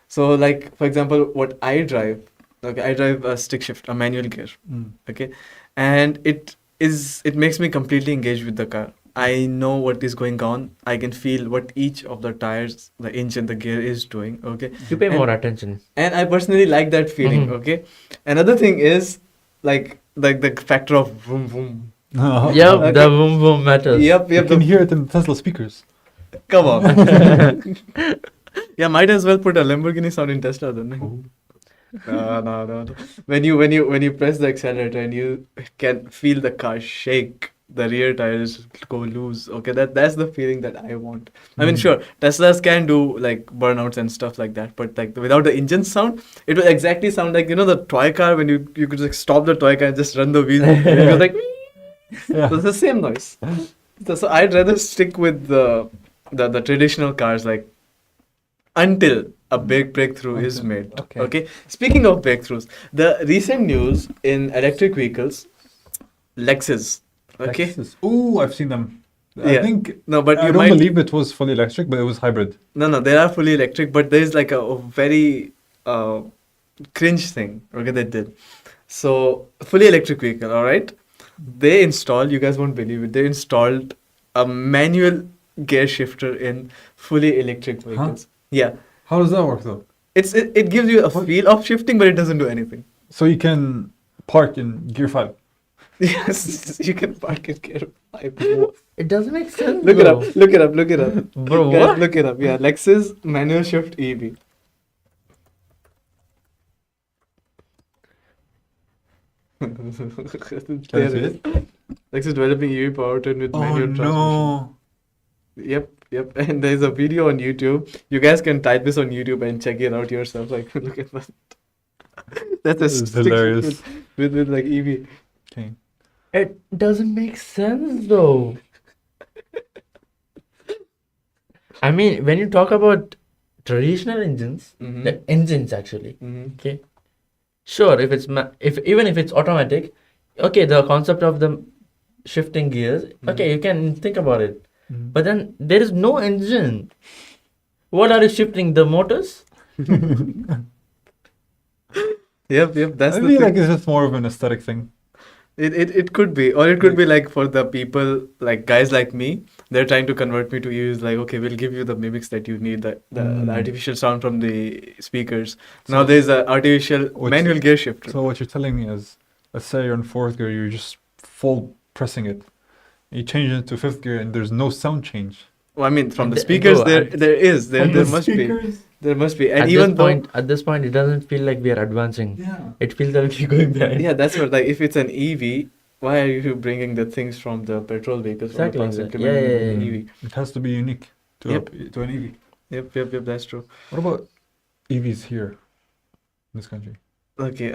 A: so like for example, what I drive. Okay, I drive a stick shift, a manual gear.
C: Mm.
A: Okay, and it makes me completely engaged with the car. I know what is going on. I can feel what each of the tires, the engine, the gear is doing. Okay,
B: You pay
A: and
B: more attention.
A: and I personally like that feeling.
B: Mhm.
A: Okay, another thing is like the factor of vroom vroom.
B: Yep,
A: Okay.
B: the boom boom matters.
A: Yep,
C: You
A: yep.
C: can
A: The,
C: hear it in Tesla speakers.
A: come on. Yeah, might as well put a Lamborghini sound in Tesla then. No. When you press the accelerator and you can feel the car shake, the rear tires go loose. Okay, that's the feeling that I want. I mean,
C: Mm.
A: sure, Teslas can do like burnouts and stuff like that, but like without the engine sound, it will exactly sound like the toy car when you could like stop the toy car and just run the wheels. It goes like
C: Yeah.
A: so it's the same noise. So I'd rather stick with the traditional cars like until a big breakthrough is
C: Until-
A: made.
C: okay.
A: Okay. Speaking of breakthroughs, the recent news in electric vehicles, Lexus. Okay.
C: Lexus. Oh, I've seen them. I
A: Yeah.
C: think
A: No, but
C: I
A: you
C: don't
A: might
C: believe it was fully electric, but it was hybrid.
A: no, they are fully electric, but there is like a very uh, cringe thing. Okay, they did. So fully electric vehicle. All right. They installed. You guys won't believe it. They installed a manual gear shifter in fully electric vehicles. Yeah.
C: How does that work though?
A: It gives you a
C: What?
A: feel of shifting, but it doesn't do anything.
C: So you can park in gear 5.
A: Yes, you can park in gear 5.
B: It doesn't make sense.
A: Look it
B: though.
A: up. Look it up. Look it up.
B: Bro,
A: Guys,
B: what?
A: look it up. Yeah, Lexus manual shift EV.
C: Can I
A: There
C: see
A: it is.
C: it?
A: Lexus developing EV powertrain with
C: Oh
A: manual transmission.
C: no.
A: Yep. And there's a video on YouTube. You guys can type this on YouTube and check it out yourself. Like, look at that. That's a
C: This is
A: stick shift
C: hilarious.
A: with like EV.
C: Okay.
B: It doesn't make sense though. I mean, when you talk about traditional engines,
A: Mm-hmm.
B: the engines actually,
A: Mm-hmm.
B: okay, sure, if it's if even if it's automatic, okay, the concept of the shifting gears, okay, you can think about it.
C: Mm.
B: But then there is no engine. What are you shifting? The motors?
A: Yep. That's
C: I
A: the
C: feel
A: thing.
C: like it's just more of an aesthetic thing.
A: It could be, or it could be like for the people like guys like me, they're trying to convert me to use like okay, we'll give you the mimics that you need, the
C: Mm.
A: artificial sound from the speakers.
C: So-
A: Now there's a artificial
C: Which-
A: manual gear shifter.
C: So what you're telling me is, let's say you're in fourth gear, you're just full pressing it. You change it to fifth gear, and there's no sound change.
A: Well, I mean, from the
B: The-
A: speakers,
B: bro,
A: there
B: at-
A: there is there
B: from
A: there
B: the
A: must be there must be, and
B: At
A: even
B: this
A: though
B: point, it doesn't feel like we are advancing.
C: Yeah.
B: It feels like we're going back.
A: yeah, that's what like if it's an EV, why are you bringing the things from the petrol vehicles from the
B: Exactly,
A: past
B: exactly.
A: implementing
B: Yeah.
A: in EV?
C: It has to be unique to
A: Yep.
C: to an EV.
A: Yep, that's true.
C: What about EVs here in this country?
A: Okay,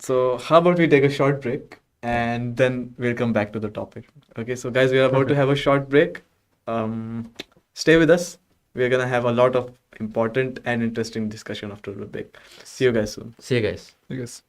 A: so how about we take a short break and then we'll come back to the topic. Okay, so guys, we are about to
C: Perfect.
A: have a short break. Stay with us. We're gonna have a lot of important and interesting discussion after the break. See you guys soon.
B: See you guys.
C: I guess.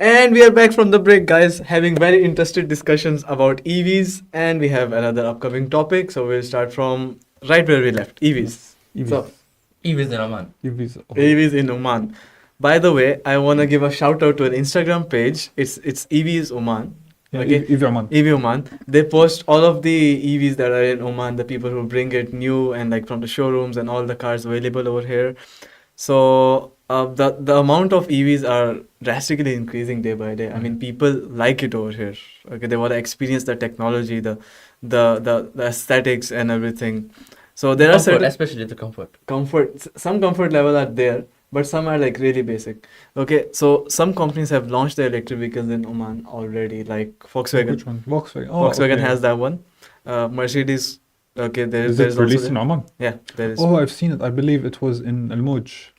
A: And we are back from the break, guys, having very interesting discussions about EVs, and we have another upcoming topic. So we'll start from right where we left, EVs.
C: EVs.
A: So
B: EVs in Oman.
C: EVs.
A: EVs in Oman. By the way, I wanna give a shout out to an Instagram page. It's EVs Oman.
C: Yeah,
A: Okay.
C: EV Oman.
A: EV Oman. They post all of the EVs that are in Oman, the people who bring it new and like from the showrooms and all the cars available over here. So the amount of EVs are drastically increasing day by day. I mean, people like it over here. Okay, they want to experience the technology, the aesthetics and everything. So there are
B: Comfort,
A: certain
B: especially the comfort.
A: some comfort level are there, but some are like really basic. Okay, so some companies have launched their electric vehicles in Oman already, like Volkswagen.
C: Which one? Volkswagen. Oh,
A: Volkswagen
C: okay.
A: has that one. Mercedes. Okay,
C: Is
A: there's
C: it released
A: also
C: in Oman?
A: yeah, there is
C: Oh, I've seen it. I believe it was in Al Mouj.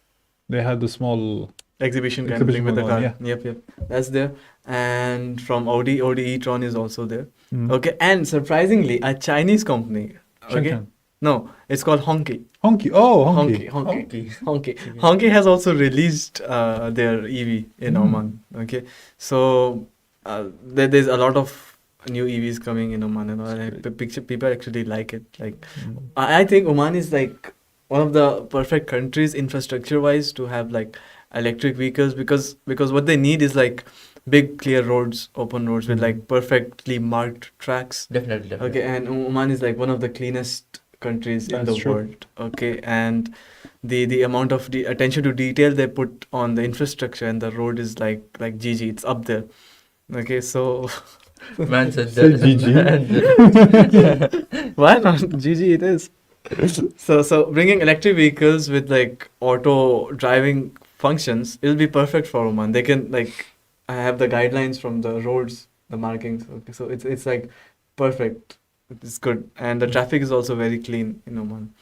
C: They had the small.
A: exhibition kind of thing
C: exhibition
A: with the
C: going
A: car.
C: on,
A: Yep, that's there. And from Audi e-tron is also there.
C: Mm.
A: Okay, and surprisingly, a Chinese company. Okay,
C: Shenzhen.
A: no, it's called Honki.
C: Honky. Oh, Honky.
A: Honki. Honki has also released their EV in
C: Mm.
A: Oman. Okay, so there's a lot of new EVs coming in Oman, and all. And people actually like it. Like,
C: Mm.
A: I think Oman is like one of the perfect countries infrastructure wise to have like electric vehicles, because what they need is like big clear roads, open roads with
C: Mm.
A: like perfectly marked tracks.
B: Definitely.
A: Okay, and Oman is like one of the cleanest countries in
C: That's
A: the
C: true.
A: world. Okay, and the amount of attention to detail they put on the infrastructure and the road is like GG, it's up there. Okay, so
B: Man said
C: Say
B: that.
C: GG.
A: why not GG? It is. So bringing electric vehicles with like auto driving functions, it'll be perfect for Oman. They can like have the guidelines from the roads, the markings. Okay, so it's like perfect. It's good, and the traffic is also very clean in Oman.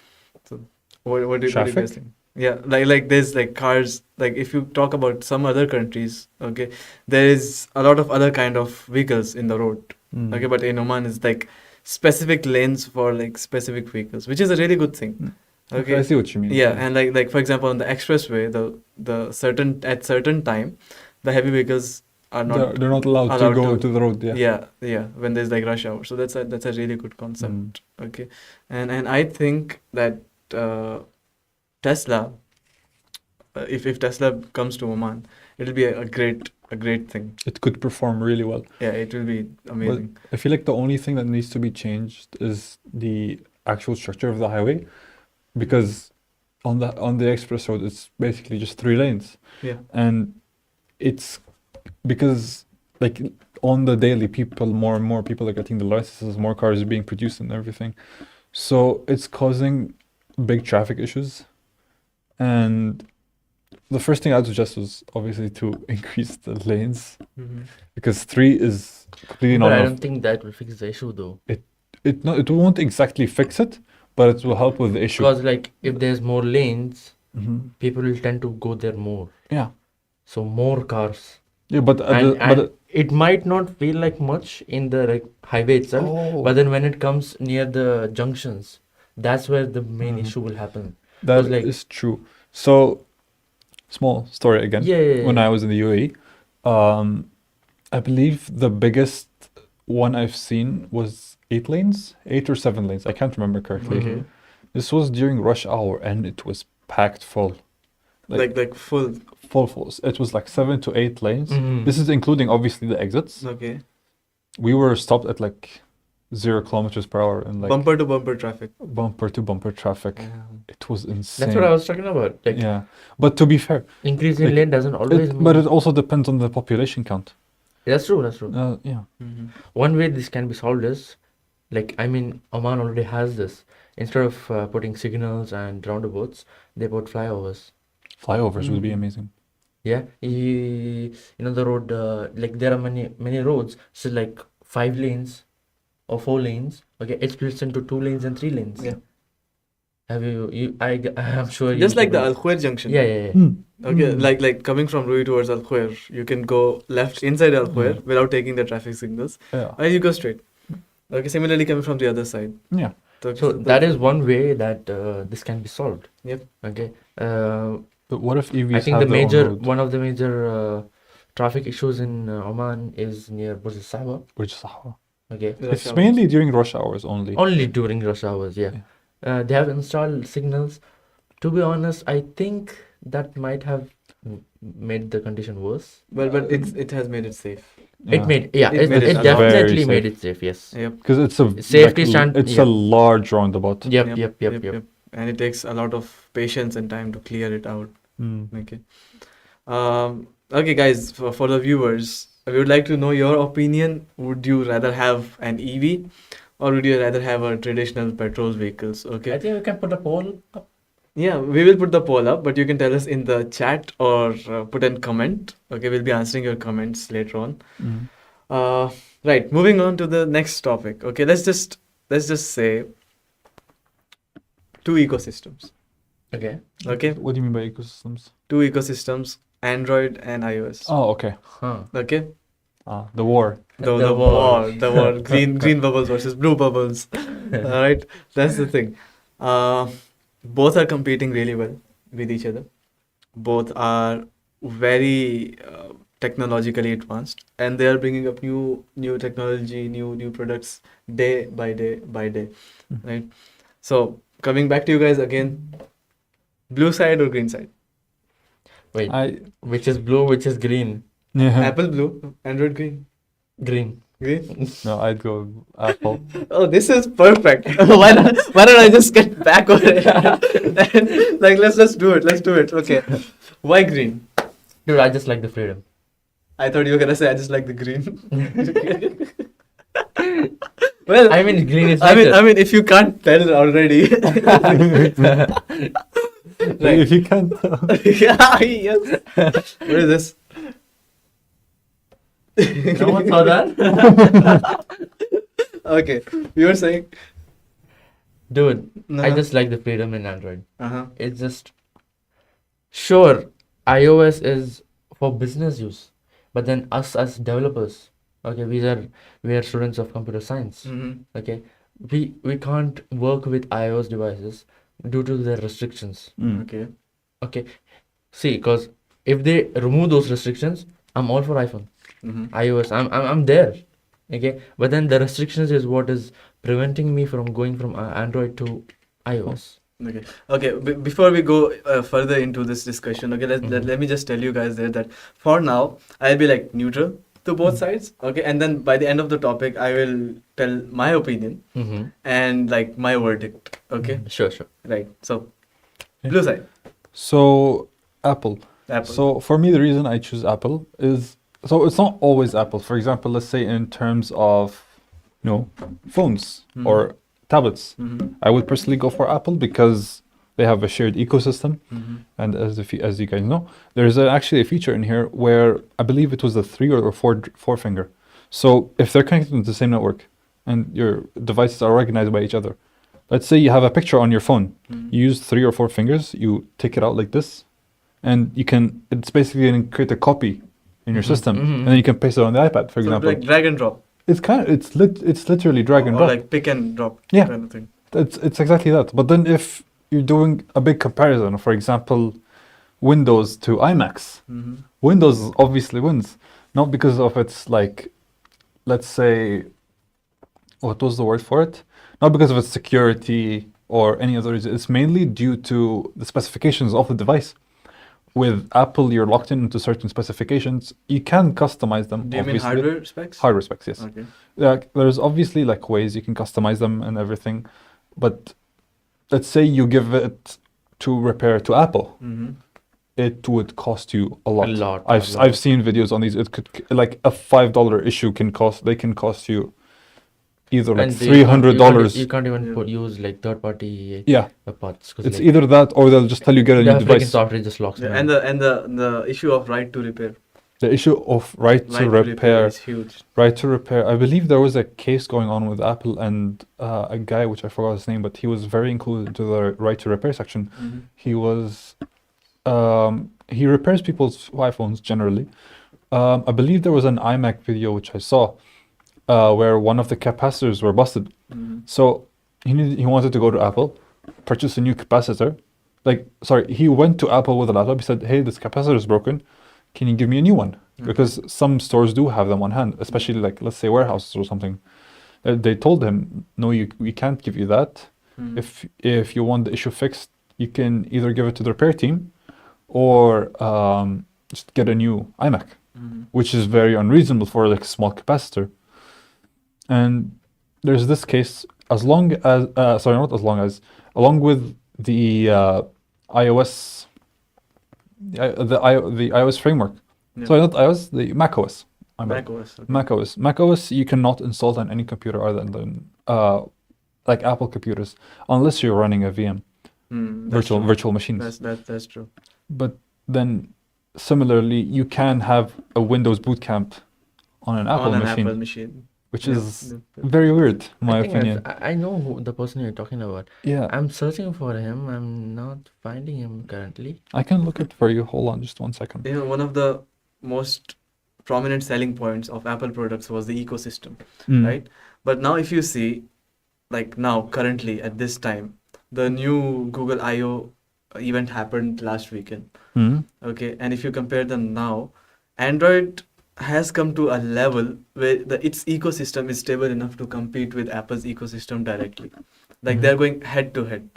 A: So what do you guys
C: Traffic?
A: think? Yeah, like there's like cars. Like if you talk about some other countries, okay, there is a lot of other kind of vehicles in the road.
C: Mm.
A: Okay, but in Oman it's like specific lanes for like specific vehicles, which is a really good thing.
C: Mm.
A: Okay.
C: I see what you mean.
A: Yeah, and like for example on the expressway, the certain time, the heavy vehicles are not
C: They're not allowed to
A: allowed
C: go
A: to-
C: to the road. Yeah.
A: yeah when there's like rush hour. So that's a really good concept.
C: Mm.
A: Okay, and I think that Tesla, if Tesla comes to Oman, it'll be a great thing.
C: It could perform really well.
A: Yeah, it will be amazing.
C: I feel like the only thing that needs to be changed is the actual structure of the highway, because on the express road it's basically just 3 lanes,
A: Yeah.
C: and it's because like on the daily more and more people are getting the licenses, more cars are being produced and everything, so it's causing big traffic issues. And the first thing I'd suggest was obviously to increase the lanes,
A: Mhm.
C: because 3 is completely not
B: But I
C: enough.
B: don't think that will fix the issue though.
C: It won't exactly fix it, but it will help with the issue.
B: Because like if there's more lanes,
C: Mhm.
B: people will tend to go there more.
C: Yeah,
B: So more cars.
C: yeah, but
B: And it might not feel like much in the like highway itself,
C: oh,
B: but then when it comes near the junctions, that's where the main
C: Mhm.
B: issue will happen.
C: that
B: was like-
C: is true. So, small story again.
B: Yeah.
C: When I was in the UAE, I believe the biggest one I've seen was 8 lanes, 8 or 7 lanes. I can't remember correctly.
B: Okay.
C: This was during rush hour, and it was packed full.
A: Like full.
C: Full. It was like 7 to 8 lanes.
B: Mhm.
C: This is including obviously the exits.
A: Okay.
C: We were stopped at like 0 kilometers per hour and like
A: Bumper to bumper traffic.
C: bumper to bumper traffic. It was insane.
B: That's what I was talking about. Like
C: Yeah, but to be fair,
B: increasing
C: like,
B: lane doesn't always
C: but
B: mean.
C: it also depends on the population count.
B: That's true.
C: Yeah.
A: Mhm.
B: One way this can be solved is, like, I mean, Oman already has this. Instead of putting signals and roundabouts, they put flyovers.
C: Flyovers would be
A: Mhm.
C: amazing.
B: Yeah, you know the road. Like there are many roads. So like 5 lanes or 4 lanes. Okay, it splits into 2 lanes and 3 lanes.
A: Yeah.
B: Have you? I'm sure.
A: Just like the
B: people-
A: Al Khuwair junction.
B: Yeah.
A: Okay,
C: Hmm.
A: like coming from Rui towards Al Khuwair, you can go left inside Al Khuwair
C: Yeah.
A: without taking the traffic signals,
C: Yeah.
A: and you go straight. Okay, similarly coming from the other side.
C: Yeah.
B: So that is one way that this can be solved.
A: Yep.
B: Okay.
C: But what if EVs
B: I think
C: have
B: the
C: their own
B: major
C: road?
B: one of the major traffic issues in Oman is near Burj Al Sahwa.
C: Which is Sahwa.
B: Okay,
A: Rush
C: It's
A: hours.
C: mainly during rush hours only.
B: only during rush hours. Yeah, they have installed signals. To be honest, I think that might have made the condition worse.
A: But it has made it safe.
B: It made, yeah,
A: It made it
B: it
A: a lot
B: definitely
C: very
B: made
C: safe.
B: it safe. Yes.
A: Yep.
C: Because it's a
B: Safety
C: like,
B: stand-
C: it's
B: yeah.
C: a large roundabout.
B: Yep.
A: And it takes a lot of patience and time to clear it out.
C: Mm.
A: Okay. Okay, guys, for the viewers, we would like to know your opinion. Would you rather have an EV or would you rather have a traditional petrol vehicles?
B: I
A: Okay.
B: think we can put a poll up.
A: Yeah, we will put the poll up, but you can tell us in the chat or put in comment. Okay, we'll be answering your comments later on.
C: Mm.
A: Right, moving on to the next topic. Okay, let's just say two ecosystems.
B: Okay.
A: Okay,
C: What do you mean by ecosystems?
A: two ecosystems, Android and iOS.
C: Oh, okay.
B: Huh.
A: Okay,
C: The war.
A: the war, green bubbles versus blue bubbles. All right, that's the thing. Both are competing really well with each other. Both are very technologically advanced, and they are bringing up new technology, new products day by day by day, right? So coming back to you guys again, blue side or green side?
B: Wait,
C: I
B: which is blue, which is green?
C: yeah.
A: Apple blue, Android green.
B: Green.
A: Green.
C: No, I'd go Apple.
A: Oh, this is perfect. Why don't I just get back on it? And, like let's do it. Let's do it. Okay. Why green?
B: Dude, I just like the freedom.
A: I thought you were gonna say I just like the green. Well,
B: I mean, green is
A: I
B: better.
A: mean, if you can't tell already, right?
C: If you can't tell.
A: Yeah, yes. What is this?
B: No one saw that?
A: Okay, you were saying.
B: Dude, I
A: Uh-huh.
B: just like the freedom in Android.
A: Uh-huh.
B: It's just, sure, iOS is for business use, but then us as developers, okay, we are students of computer science.
A: Mm-hmm.
B: Okay, we can't work with iOS devices due to the restrictions.
C: Mm.
A: Okay.
B: Okay, see, because if they remove those restrictions, I'm all for iPhone,
A: Mm-hmm.
B: iOS. I'm there. Okay, but then the restrictions is what is preventing me from going from Android to iOS.
A: Okay. Okay. Before we go further into this discussion, okay, let me just tell you guys there that for now I'll be like neutral to both sides. Okay, and then by the end of the topic, I will tell my opinion
B: Mm-hmm.
A: and like my verdict. Okay.
B: Sure.
A: Right. So, blue side,
C: So Apple.
A: Apple.
C: So for me, the reason I choose Apple is so it's not always Apple. For example, let's say in terms of phones
A: Mhm.
C: or tablets,
A: Mm-hmm.
C: I would personally go for Apple because they have a shared ecosystem.
A: Mm-hmm.
C: And as you guys know, there's actually a feature in here where I believe it was the three or four finger. So if they're connected to the same network and your devices are organized by each other, let's say you have a picture on your phone,
A: Mm-hmm.
C: you use 3 or 4 fingers, you take it out like this, and it's basically going to create a copy in your
B: Mhm,
C: system,
B: mhm.
C: and then you can paste it on the iPad, for
A: So
C: example.
A: like drag and drop,
C: It's literally drag and
A: or
C: drop.
A: like pick and drop,
C: Yeah.
A: kind of thing.
C: It's exactly that. But then if you're doing a big comparison, for example, Windows to iMacs,
A: Mm-hmm.
C: Windows obviously wins, not because of its like, let's say, what was the word for it? Not because of its security or any other reason. It's mainly due to the specifications of the device. With Apple, you're locked into certain specifications. You can customize them.
A: Do you mean
C: obviously.
A: hardware specs?
C: Hardware specs, yes.
A: Okay.
C: There's obviously like ways you can customize them and everything, but let's say you give it to repair to Apple,
A: Mm-hmm.
C: it would cost you a lot.
B: A lot.
C: I've seen videos on these. It could like a $5 issue can cost you either like
B: And
C: $300.
B: You can't even
A: Yeah.
B: use like third party
C: Yeah,
B: parts because
C: it's either that or they'll just tell you get a
B: the
C: new
B: freaking
C: device.
B: software just locks
A: Yeah,
B: me
A: and
B: out.
A: the issue of right to repair.
C: The issue of right to repair.
A: is huge.
C: Right to repair. I believe there was a case going on with Apple and a guy, which I forgot his name, but he was very included to the right to repair section.
A: Mm-hmm.
C: He was, he repairs people's iPhones generally. I believe there was an iMac video which I saw, where one of the capacitors were busted.
A: Mm-hmm.
C: So he wanted to go to Apple, purchase a new capacitor. He went to Apple with a laptop. He said, "Hey, this capacitor is broken. Can you give me a new one?" because some stores do have them on hand, especially like let's say warehouses or something. They told him, no, we can't give you that.
A: Mm.
C: If you want the issue fixed, you can either give it to the repair team or just get a new iMac, which is very unreasonable for like a small capacitor. And there's this case, as long as not as long as, along with the iOS, the iOS framework.
A: Yeah.
C: Sorry, not iOS, the macOS.
A: macOS. Okay.
C: macOS you cannot install it on any computer other than like Apple computers, unless you're running a VM,
A: That's true.
C: virtual machines.
A: That's true.
C: But then, similarly, you can have a Windows boot camp on an Apple
A: On an
C: machine,
A: Apple machine.
C: which
A: Yep,
C: is
A: yep, yep.
C: very weird, in my
B: I think
C: opinion.
B: I know who the person you're talking about.
C: Yeah,
B: I'm searching for him. I'm not finding him currently.
C: I can look it for you. Hold on, just 1 second.
A: You know, one of the most prominent selling points of Apple products was the ecosystem, right? But now if you see, like now, currently at this time, the new Google I/O event happened last weekend.
C: Mm.
A: Okay, and if you compare them now, Android has come to a level where its ecosystem is stable enough to compete with Apple's ecosystem directly. Like they're going head to head.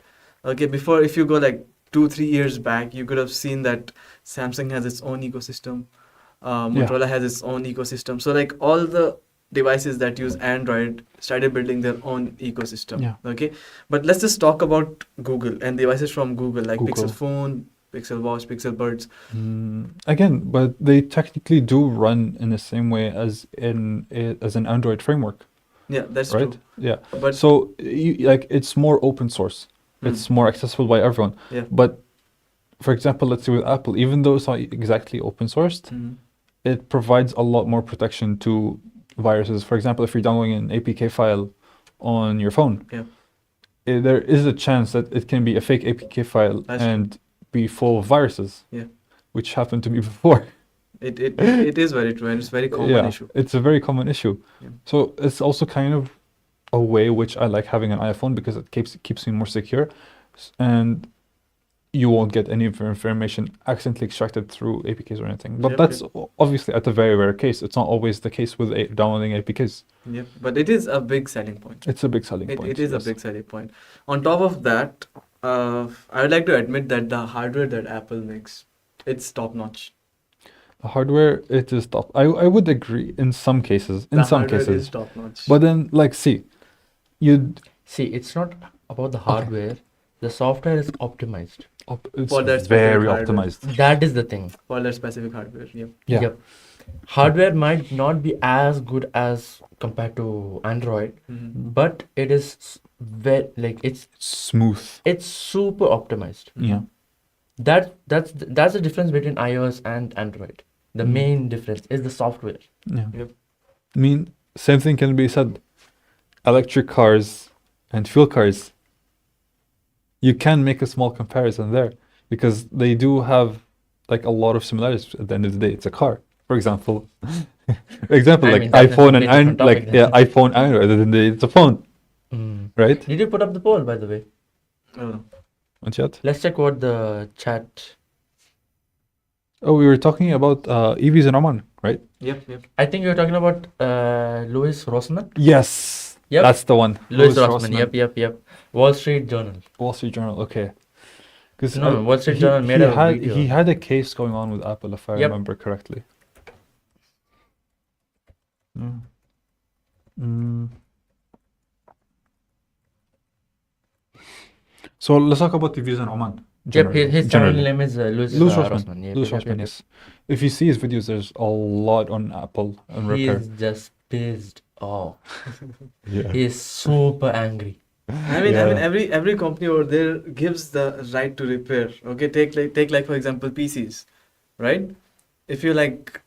A: Okay, before, if you go like 2-3 years back, you could have seen that Samsung has its own ecosystem, Motorola has its own ecosystem. So like all the devices that use Android started building their own ecosystem.
C: Yeah.
A: Okay, but let's just talk about Google and devices from Google, like
C: Google.
A: Pixel Phone, Pixel Watch, Pixel Buds.
C: Again, but they technically do run in the same way as an Android framework,
A: Yeah, that's
C: right?
A: true.
C: Yeah.
A: But
C: So like it's more open source. It's more accessible by everyone.
A: yeah.
C: But for example, let's say with Apple, even though it's not exactly open sourced, it provides a lot more protection to viruses. For example, if you're downloading an APK file on your phone,
A: Yeah.
C: there is a chance that it can be a fake APK file
A: That's
C: and be full of viruses.
A: Yeah.
C: Which happened to me before.
A: It is very true, and it's very common issue.
C: It's a very common issue.
A: Yeah.
C: So it's also kind of a way which I like having an iPhone, because it keeps me more secure, and you won't get any of your information accidentally extracted through APKs or anything. But
A: Yep,
C: that's obviously at a very rare case. It's not always the case with downloading APKs.
A: Yep. But it is a big selling point.
C: It's a big selling
A: It
C: point.
A: is a
C: yes.
A: big selling point. On top of that, I would like to admit that the hardware that Apple makes, it's top notch.
C: The hardware, it is top. I would agree in some cases. In
A: The
C: some
A: hardware
C: cases.
A: is top notch.
C: But then, like, see,
B: See, it's not about the hardware. The software is optimized.
C: it's
A: For that specific
C: very
A: hardware.
C: optimized.
B: That is the thing.
A: For that specific hardware, yeah.
C: Yeah.
B: Yep. Hardware might not be as good as compared to Android, but it is very like it's super optimized.
C: Yeah.
B: That's the difference between iOS and Android. The main difference is the software.
C: Yeah.
A: Yep.
C: I mean, same thing can be said. Electric cars and fuel cars. You can make a small comparison there, because they do have like a lot of similarities. At the end of the day, it's a car. For example,
B: I
C: like
B: mean, that's a
C: iPhone
B: completely different topic then.
C: iPhone, Android. At the end of the day, it's a phone, right?
B: Did you put up the poll, by the way?
A: Oh,
C: Not yet.
B: Let's check what the chat.
C: Oh, we were talking about EVs in Oman, right?
A: yep.
B: I think you're talking about Louis Rossmann.
C: Yes.
B: Yep.
C: That's the one.
B: Louis Rossmann. Yep. Wall Street Journal.
C: Wall Street Journal. Okay. Because
B: No, Wall Street Journal made a video.
C: he had a case going on with Apple, if I
B: Yep.
C: remember correctly. So let's talk about TVs in Oman.
B: Yep, his channel
C: generally.
B: name is Louis
C: Louis
B: Rossmann. Yep,
C: Louis
B: yep,
C: Rossmann,
B: yep,
C: yes. If you see his videos, there's a lot on Apple and
B: yep. He
C: repair.
B: is just pissed off.
C: Yeah.
B: He is super angry.
A: I mean, every company over there gives the right to repair. Okay, take like for example PCs, right? If you like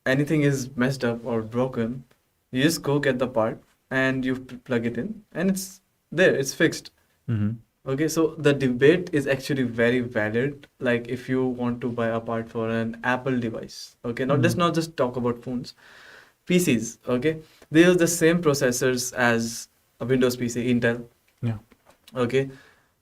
A: anything is messed up or broken, you just go get the part and you plug it in, and it's there. It's fixed. Okay, so the debate is actually very valid. Like if you want to buy a part for an Apple device, okay, let's not just talk about phones, PCs. Okay, they use the same processors as a Windows PC, Intel.
C: Yeah.
A: Okay,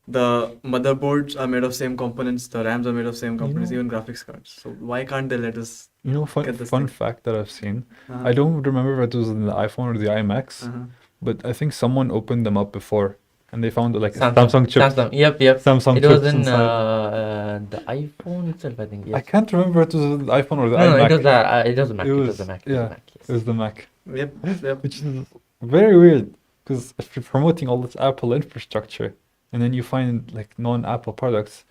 A: The motherboards are made of same components, the RAMs are made of same components,
C: know-
A: even graphics cards. So why can't they let us
C: You know, fun
A: get this
C: fun
A: thing?
C: fact that I've seen.
A: Uh-huh.
C: I don't remember if it was in the iPhone or the iMacs,
A: Uh-huh.
C: but I think someone opened them up before, and they found like a
B: Samsung.
C: Samsung chip.
B: Samsung. Yep.
C: Samsung
B: It was
C: chips
B: in
C: inside.
B: the iPhone itself, I think.
C: I
B: Yes.
C: can't remember if it was the iPhone or the
B: No,
C: iMac.
B: it was the Mac.
C: It
B: It was
C: was
B: the Mac. It was
C: yeah,
B: the Mac. Yes.
C: it was the Mac,
A: Yep. Yep.
C: which is very weird because if you're promoting all this Apple infrastructure and then you find like non-Apple products,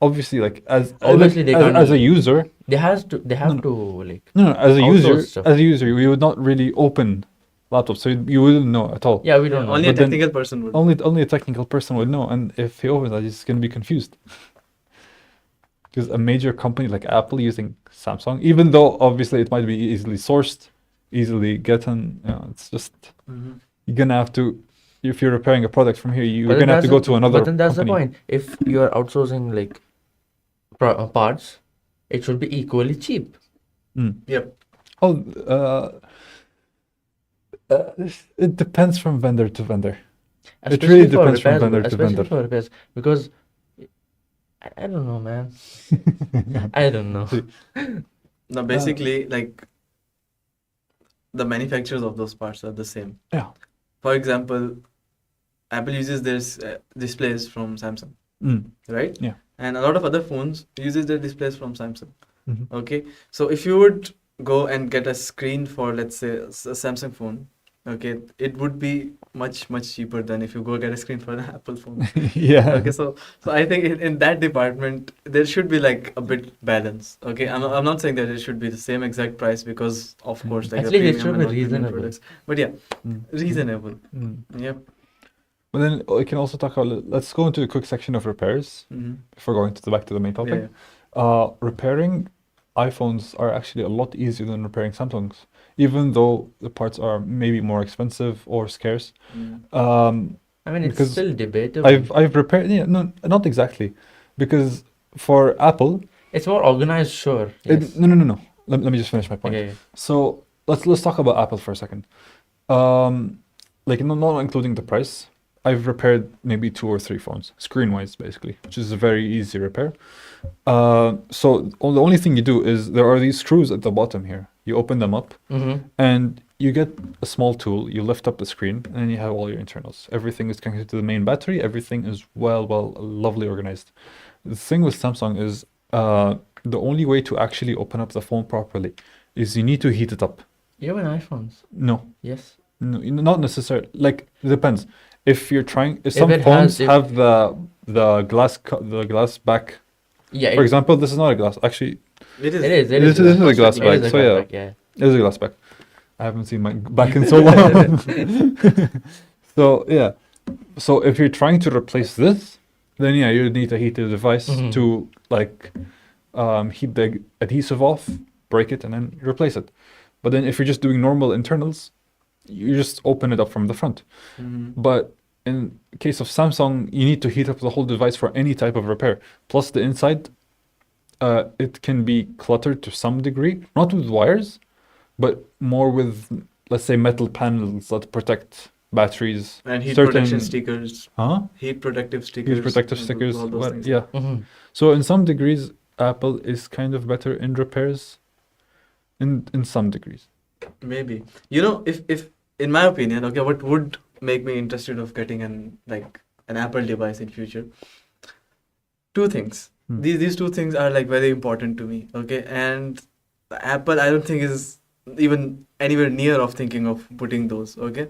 C: obviously like
B: Obviously, they can't.
C: as a user,
B: They have to. They have
C: No,
B: to like.
C: no, as a user,
B: Outsource stuff.
C: you would not really open laptops, so you wouldn't know at all.
B: Yeah, we don't know.
A: Only a
C: But then-
A: technical person would.
C: Only a technical person would know, and if he opens that, he's gonna be confused. Because a major company like Apple using Samsung, even though obviously it might be easily sourced, easily gotten, it's just
A: Mhm.
C: you're gonna have to. If you're repairing a product from here, you're
B: But then
C: gonna have to
B: that's
C: go to another
B: But then that's
C: company.
B: the point. If you are outsourcing like parts, it should be equally cheap.
C: Mm.
A: Yep.
C: Oh, it depends from vendor to vendor. It really
B: Especially for
C: depends from
B: repairs,
C: vendor to
B: especially
C: vendor.
B: for repairs, because I don't know, man. I don't know.
A: Now, basically, like the manufacturers of those parts are the same.
C: Yeah.
A: For example, Apple uses their displays from Samsung,
C: Mm.
A: right?
C: Yeah.
A: And a lot of other phones uses their displays from Samsung.
C: Mhm.
A: Okay, so if you would go and get a screen for, let's say, a Samsung phone, okay, it would be much cheaper than if you go get a screen for an Apple phone.
C: Yeah.
A: Okay, so I think in that department there should be like a bit balance. Okay, I'm not saying that it should be the same exact price because of course like the
B: Actually, it
A: premium
B: should
A: and
B: be
A: non-premium
B: reasonable.
A: products, but yeah,
C: Mm.
A: reasonable.
C: Mm.
A: Yep.
C: But then we can also talk about. Let's go into a quick section of repairs
A: Mm-hmm.
C: before going to back to the main topic.
A: Yeah.
C: Repairing iPhones are actually a lot easier than repairing Samsungs, even though the parts are maybe more expensive or scarce.
A: Mm.
B: I mean, it's
C: Because
B: still debatable.
C: I've repaired. Yeah, no, not exactly, because for Apple,
B: It's more organized, sure. Yes.
C: no. Let me just finish my point.
B: Okay.
C: So let's talk about Apple for a second. Like not including the price, I've repaired maybe 2 or 3 phones, screen-wise, basically, which is a very easy repair. So the only thing you do is there are these screws at the bottom here. You open them up,
B: Mm-hmm.
C: and you get a small tool. You lift up the screen, and you have all your internals. Everything is connected to the main battery. Everything is well, lovely organized. The thing with Samsung is the only way to actually open up the phone properly is you need to heat it up.
B: Even iPhones.
C: No,
B: Yes.
C: no, not necessarily. Like it depends. If you're trying,
B: If
C: some
B: it
C: phones
B: has- if-
C: have the glass back.
B: Yeah.
C: For example, this is not a glass. Actually,
A: It is.
B: It is.
C: This is a glass
B: It
C: bag,
B: is a
C: so
B: glass
C: yeah.
B: bag, yeah.
C: it is a glass back. I haven't seen my back in so long. So yeah. So if you're trying to replace this, then yeah, you need a heated device
B: Mhm.
C: to like heat the adhesive off, break it, and then replace it. But then if you're just doing normal internals, you just open it up from the front.
A: Mhm.
C: But in case of Samsung, you need to heat up the whole device for any type of repair. Plus the inside, it can be cluttered to some degree, not with wires, but more with, let's say, metal panels that protect batteries.
A: And heat
C: certain-
A: protection stickers,
C: Huh?
A: heat protective stickers.
C: Heat protective
A: all
C: stickers.
A: those
C: What?
A: things.
C: Yeah.
B: Mm-hmm.
C: So in some degrees, Apple is kind of better in repairs. In some degrees.
A: Maybe. You know, if in my opinion, okay, what would make me interested of getting an Apple device in future? 2 things.
C: Hmm.
A: These 2 things are like very important to me. Okay, and Apple, I don't think is even anywhere near of thinking of putting those. Okay.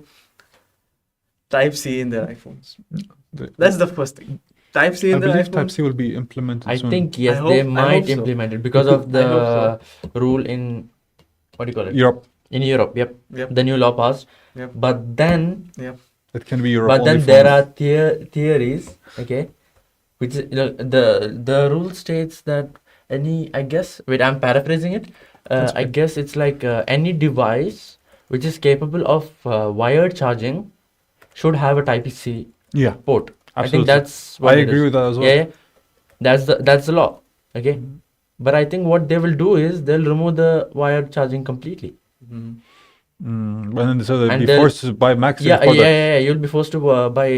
A: Type C in their iPhones.
C: The-
A: That's the first thing. Type C
C: I
A: in their
C: believe
A: iPhones.
C: Type C will be implemented
B: I
C: soon.
B: think yes,
A: I
B: they
A: hope
B: might
A: so.
B: implement it because of
A: I
B: the
A: hope
B: rule in what do you call it?
C: Europe.
B: In Europe, yep.
A: Yep.
B: The new law passed.
A: Yep.
B: But then,
C: It can be Europe.
B: but
C: only
B: then there
C: phones.
B: are theories, okay, which is, the rule states that any, I guess, wait, I'm paraphrasing it.
C: That's
B: I
C: good.
B: guess it's like any device which is capable of wired charging should have a Type C
C: Yeah,
B: port. I think
C: absolutely.
B: that's what
C: I
B: it
C: agree
B: is.
C: with that as well.
B: Yeah, that's the law. Okay. But I think what they will do is they'll remove the wired charging completely.
A: Mhm.
C: And then so they'll
B: And
C: be
B: they'll-
C: forced to buy Max
B: Yeah,
C: products.
B: You'll be forced to buy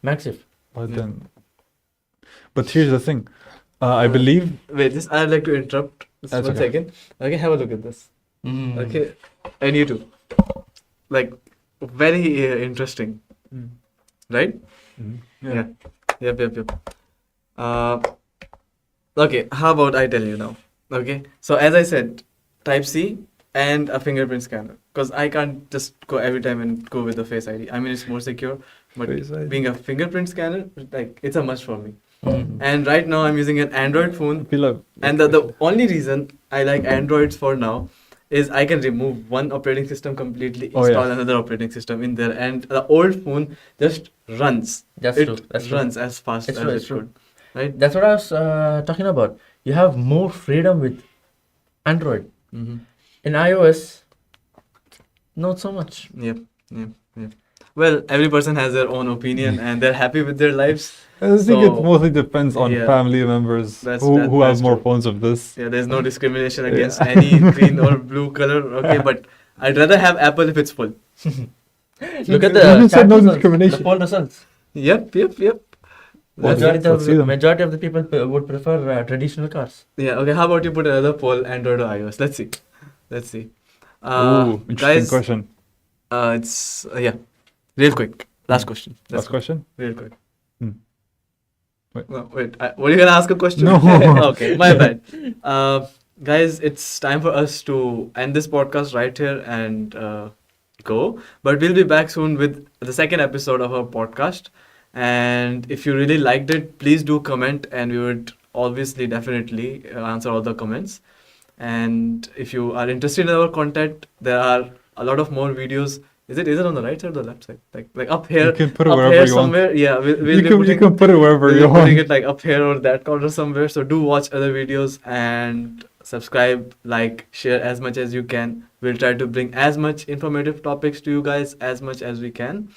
B: Maxif.
C: But
A: Yeah.
C: then, but here's the thing. I
A: Uh,
C: believe
A: Wait, just I'd like to interrupt just
C: That's
A: one
C: okay.
A: second. Okay, have a look at this.
B: Mm.
A: Okay, and you too. Like, very interesting, right? Yeah. Yep. Okay, how about I tell you now? Okay, so as I said, Type C and a fingerprint scanner. Because I can't just go every time and go with the Face ID. I mean, it's more secure, but
C: Face ID.
A: being a fingerprint scanner, like, it's a must for me.
B: Mm.
A: And right now, I'm using an Android
C: I
A: phone.
C: feel like
A: And the only reason I like Androids for now is I can remove one operating system completely,
C: Oh, yeah.
A: install another operating system in there, and the old phone just runs.
B: That's
A: It
B: true. That's true.
A: runs as fast
B: It's
A: as
B: true,
A: it
B: it's true.
A: could. Right?
B: That's what I was talking about. You have more freedom with Android.
A: Mm-hmm.
B: In iOS, not so much.
A: Yep. Well, every person has their own opinion and they're happy with their lives.
C: I think
A: So,
C: it mostly depends on
A: yeah.
C: family members
A: That's-
C: who
A: that-
C: have
A: that's
C: more
A: true.
C: phones of this.
A: Yeah, there's no discrimination
C: Yeah.
A: against any green or blue color. Okay, but I'd rather have Apple if it's full.
B: Look at
C: You
B: the
C: just said
B: chat
C: no
B: results,
C: discrimination.
B: the poll results.
A: Yep.
C: Let's
B: Majority
C: see them.
B: majority of the people would prefer traditional cars.
A: Yeah, okay, how about you put another poll, Android or iOS? Let's see.
C: Ooh, interesting
A: Guys,
C: question.
A: it's, yeah, real quick. Last question.
C: Last question?
A: Real quick.
C: Hmm. Wait.
A: No, wait, were you gonna ask a question?
C: No.
A: Okay, my bad. Guys, it's time for us to end this podcast right here and go. But we'll be back soon with the second episode of our podcast. And if you really liked it, please do comment, and we would obviously definitely answer all the comments. And if you are interested in our content, there are a lot of more videos. Is it on the right side or the left side? Like up here,
C: You can put it
A: up
C: wherever
A: here
C: you want.
A: somewhere. Yeah, we'll
C: You
A: be
C: can,
A: putting,
C: you can put it wherever
A: we'll
C: you
A: be putting
C: want.
A: it like up here or that corner somewhere. So do watch other videos and subscribe, like, share as much as you can. We'll try to bring as much informative topics to you guys as much as we can.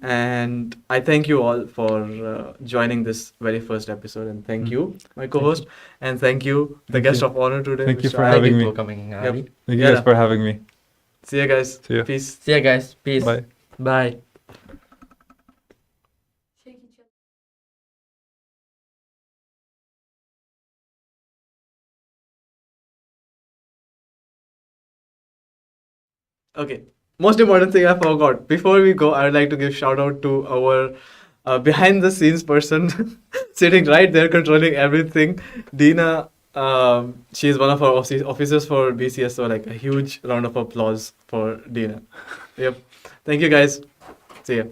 A: And I thank you all for joining this very first episode. And thank you, my co-host, and thank you, the
C: Thank
A: guest
C: you.
A: of honor today.
C: Thank you
A: Mr.
C: for
A: Adi.
B: Thank
C: having
B: you
C: me.
B: for coming,
A: Yep.
B: Adi.
C: Thank you
A: Yeah.
C: guys for having me.
A: See you guys.
C: See ya.
A: Peace.
B: See ya, guys. Peace.
C: Bye.
B: Bye.
A: Okay. Most important thing I forgot. Before we go, I would like to give shout out to our behind the scenes person sitting right there controlling everything. Dina, she is one of our officers for BCS. So like a huge round of applause for Dina. Yep. Thank you guys. See ya.